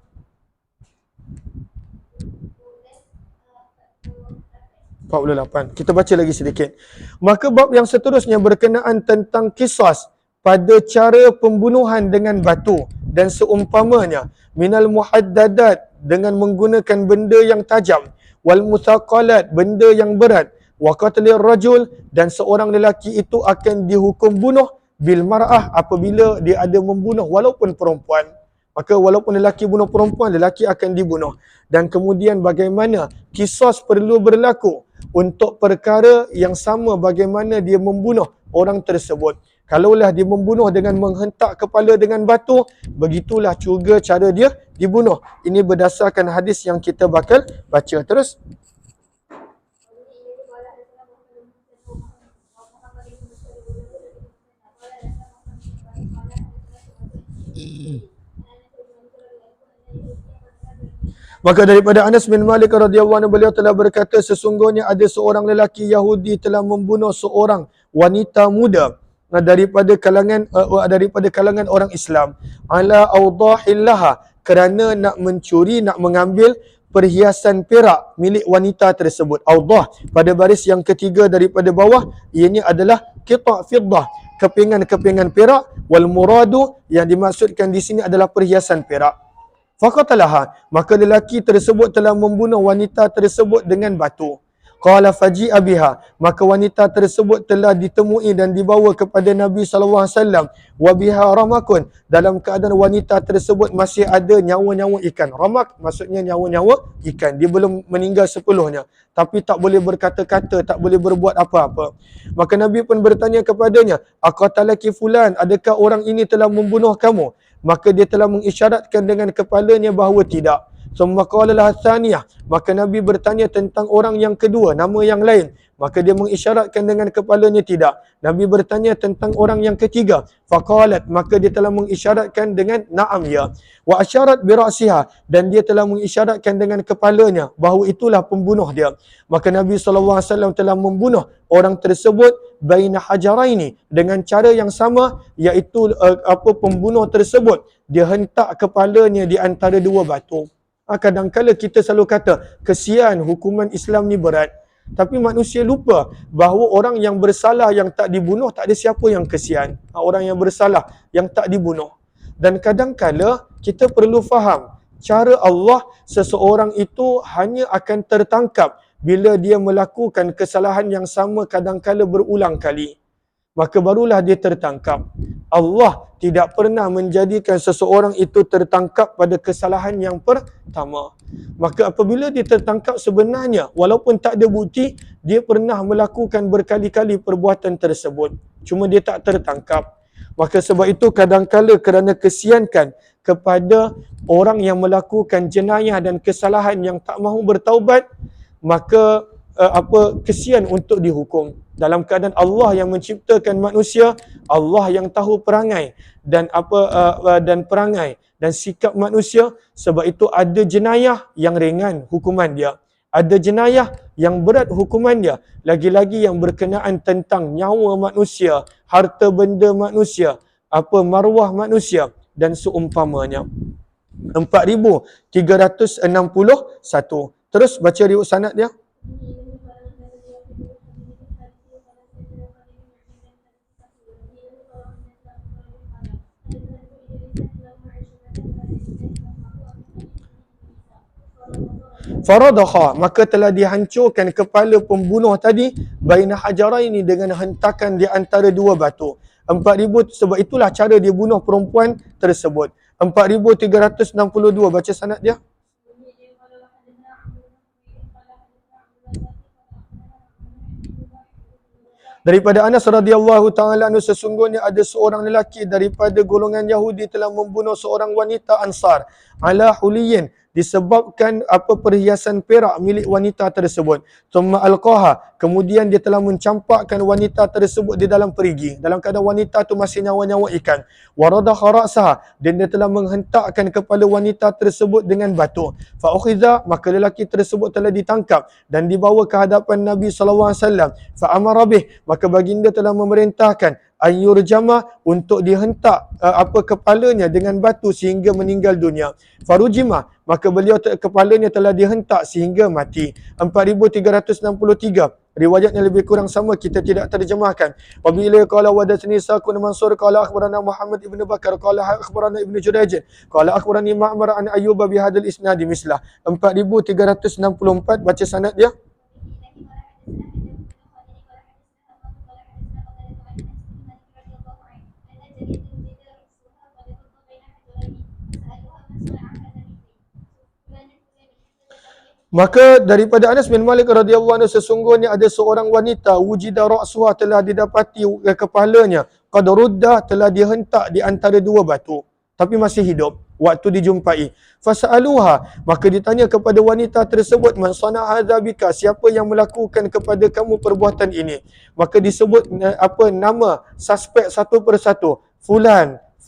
Kita baca lagi sedikit. Maka bab yang seterusnya berkenaan tentang qisas pada cara pembunuhan dengan batu dan seumpamanya, minal muhaddadat dengan menggunakan benda yang tajam, wal muthaqalat benda yang berat, wa qatlir rajul dan seorang lelaki itu akan dihukum bunuh bil mar'ah apabila dia ada membunuh walaupun perempuan. Maka walaupun lelaki bunuh perempuan, lelaki akan dibunuh. Dan kemudian bagaimana kisos perlu berlaku untuk perkara yang sama bagaimana dia membunuh orang tersebut. Kalaulah dia membunuh dengan menghentak kepala dengan batu, begitulah juga cara dia dibunuh. Ini berdasarkan hadis yang kita bakal baca terus. Maka daripada Anas bin Malik radhiyallahu anhu beliau telah berkata, sesungguhnya ada seorang lelaki Yahudi telah membunuh seorang wanita muda daripada kalangan orang Islam ala awdahillaha, kerana nak mencuri, nak mengambil perhiasan perak milik wanita tersebut. Awdah pada baris yang ketiga daripada bawah, ianya adalah qita' fiddah, kepingan-kepingan perak, wal muradu yang dimaksudkan di sini adalah perhiasan perak. Faqatalaha, maka lelaki tersebut telah membunuh wanita tersebut dengan batu. Qala faji'a biha, maka wanita tersebut telah ditemui dan dibawa kepada Nabi SAW. Wa biha ramakun, dalam keadaan wanita tersebut masih ada nyawa-nyawa ikan. Ramak maksudnya nyawa-nyawa ikan. Dia belum meninggal sepenuhnya, tapi tak boleh berkata-kata, tak boleh berbuat apa-apa. Maka Nabi pun bertanya kepadanya, aqatalaki fulan, adakah orang ini telah membunuh kamu? Maka dia telah mengisyaratkan dengan kepalanya bahawa tidak. Summa qala laha tsaniyah, maka Nabi bertanya tentang orang yang kedua, nama yang lain. Maka dia mengisyaratkan dengan kepalanya tidak. Nabi bertanya tentang orang yang ketiga. Faqalat, maka dia telah mengisyaratkan dengan na'am ya. Wa asyarat bi ra'siha, dan dia telah mengisyaratkan dengan kepalanya bahawa itulah pembunuh dia. Maka Nabi SAW telah membunuh orang tersebut baina hajaraini, dengan cara yang sama, iaitu pembunuh tersebut dia hentak kepalanya di antara dua batu. Kadang-kala kita selalu kata kesian hukuman Islam ni berat, tapi manusia lupa bahawa orang yang bersalah yang tak dibunuh, tak ada siapa yang kesian. Orang yang bersalah yang tak dibunuh. Dan kadang-kala kita perlu faham cara Allah, seseorang itu hanya akan tertangkap bila dia melakukan kesalahan yang sama kadang-kala berulang kali. Maka barulah dia tertangkap. Allah tidak pernah menjadikan seseorang itu tertangkap pada kesalahan yang pertama. Maka apabila dia tertangkap, sebenarnya walaupun tak ada bukti, dia pernah melakukan berkali-kali perbuatan tersebut. Cuma dia tak tertangkap. Maka sebab itu kadang-kala kerana kesiankan kepada orang yang melakukan jenayah dan kesalahan yang tak mahu bertaubat, maka kesian untuk dihukum. Dalam keadaan Allah yang menciptakan manusia, Allah yang tahu perangai dan dan perangai dan sikap manusia. Sebab itu ada jenayah yang ringan hukuman dia, ada jenayah yang berat hukuman dia, lagi-lagi yang berkenaan tentang nyawa manusia, harta benda manusia, maruah manusia dan seumpamanya. 4,361. Terus baca riwayat sanad dia. Faradakha, maka telah dihancurkan kepala pembunuh tadi baina hajaraini, dengan hentakan di antara dua batu. 4,000, sebab itulah cara dia bunuh perempuan tersebut. 4,362 baca sanad dia. Daripada Anas radhiyallahu taala anhu, sesungguhnya ada seorang lelaki daripada golongan Yahudi telah membunuh seorang wanita Ansar ala huliyin, disebabkan perhiasan perak milik wanita tersebut. Thumma alqaha, kemudian dia telah mencampakkan wanita tersebut di dalam perigi dalam keadaan wanita tu masih nyawa-nyawa ikan. Waradaha ra'saha, dan dia telah menghentakkan kepala wanita tersebut dengan batu. Fa ukhiza, maka lelaki tersebut telah ditangkap dan dibawa ke hadapan Nabi sallallahu alaihi wasallam. Fa amara bih, maka baginda telah memerintahkan ayyurjama, untuk dihentak kepalanya dengan batu sehingga meninggal dunia. Farujima, maka beliau kepalanya telah dihentak sehingga mati. 4,363. Riwayatnya lebih kurang sama, kita tidak terjemahkan. Wabila qala wadatsani Saqun Mansur qala akhbarana Muhammad ibn Bakar qala akhbarana Ibnu Jurayj qala akhbarani Ma'mar an Ayyub bi hadzal isnad mislah. 4,364 baca sanad dia. Maka daripada Anas bin Malik radhiyallahu anhu, sesungguhnya ada seorang wanita wujida ra'suha, telah didapati kepalanya, qad rudda, telah dihentak di antara dua batu, tapi masih hidup waktu dijumpai. Fasa'aluha, maka ditanya kepada wanita tersebut, man sana hadza bika, siapa yang melakukan kepada kamu perbuatan ini? Maka disebut nama suspek satu persatu.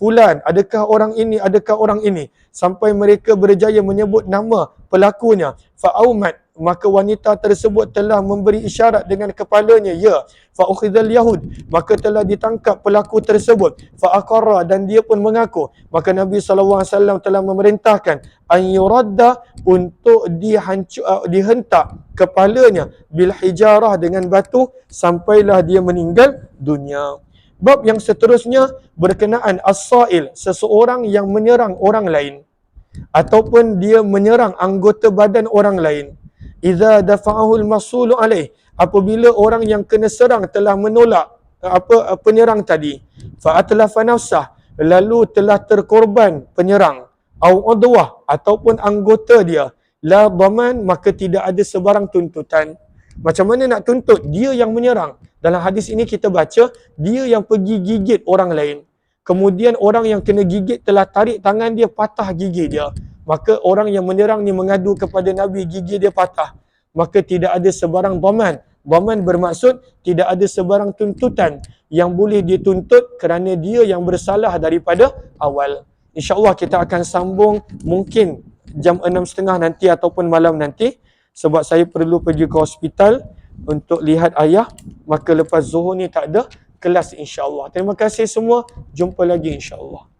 Fulan, adakah orang ini, adakah orang ini, sampai mereka berjaya menyebut nama pelakunya. Fa'aumat, maka wanita tersebut telah memberi isyarat dengan kepalanya, ya. Fa'ukhidhal yahud, maka telah ditangkap pelaku tersebut. Fa'aqarra, dan dia pun mengaku. Maka Nabi SAW telah memerintahkan an yuradda, untuk dihentak kepalanya bil hijarah, dengan batu, sampailah dia meninggal dunia. Bab yang seterusnya berkenaan as-sa'il, seseorang yang menyerang orang lain ataupun dia menyerang anggota badan orang lain. Idza dafa'ahu al-masulu alaih, apabila orang yang kena serang telah menolak penyerang tadi. Fa atlafa nafsah, lalu telah terkorban penyerang. Au udwah, ataupun anggota dia. La dhaman, maka tidak ada sebarang tuntutan. Macam mana nak tuntut? Dia yang menyerang. Dalam hadis ini kita baca, dia yang pergi gigit orang lain. Kemudian orang yang kena gigit telah tarik tangan dia, patah gigi dia. Maka orang yang menyerang ni mengadu kepada Nabi, gigi dia patah. Maka tidak ada sebarang dhaman. Dhaman bermaksud tidak ada sebarang tuntutan yang boleh dituntut kerana dia yang bersalah daripada awal. InsyaAllah kita akan sambung mungkin jam 6.30 nanti ataupun malam nanti. Sebab saya perlu pergi ke hospital untuk lihat ayah. Maka lepas zuhur ni tak ada kelas insya-Allah. Terima kasih semua. Jumpa lagi insya-Allah.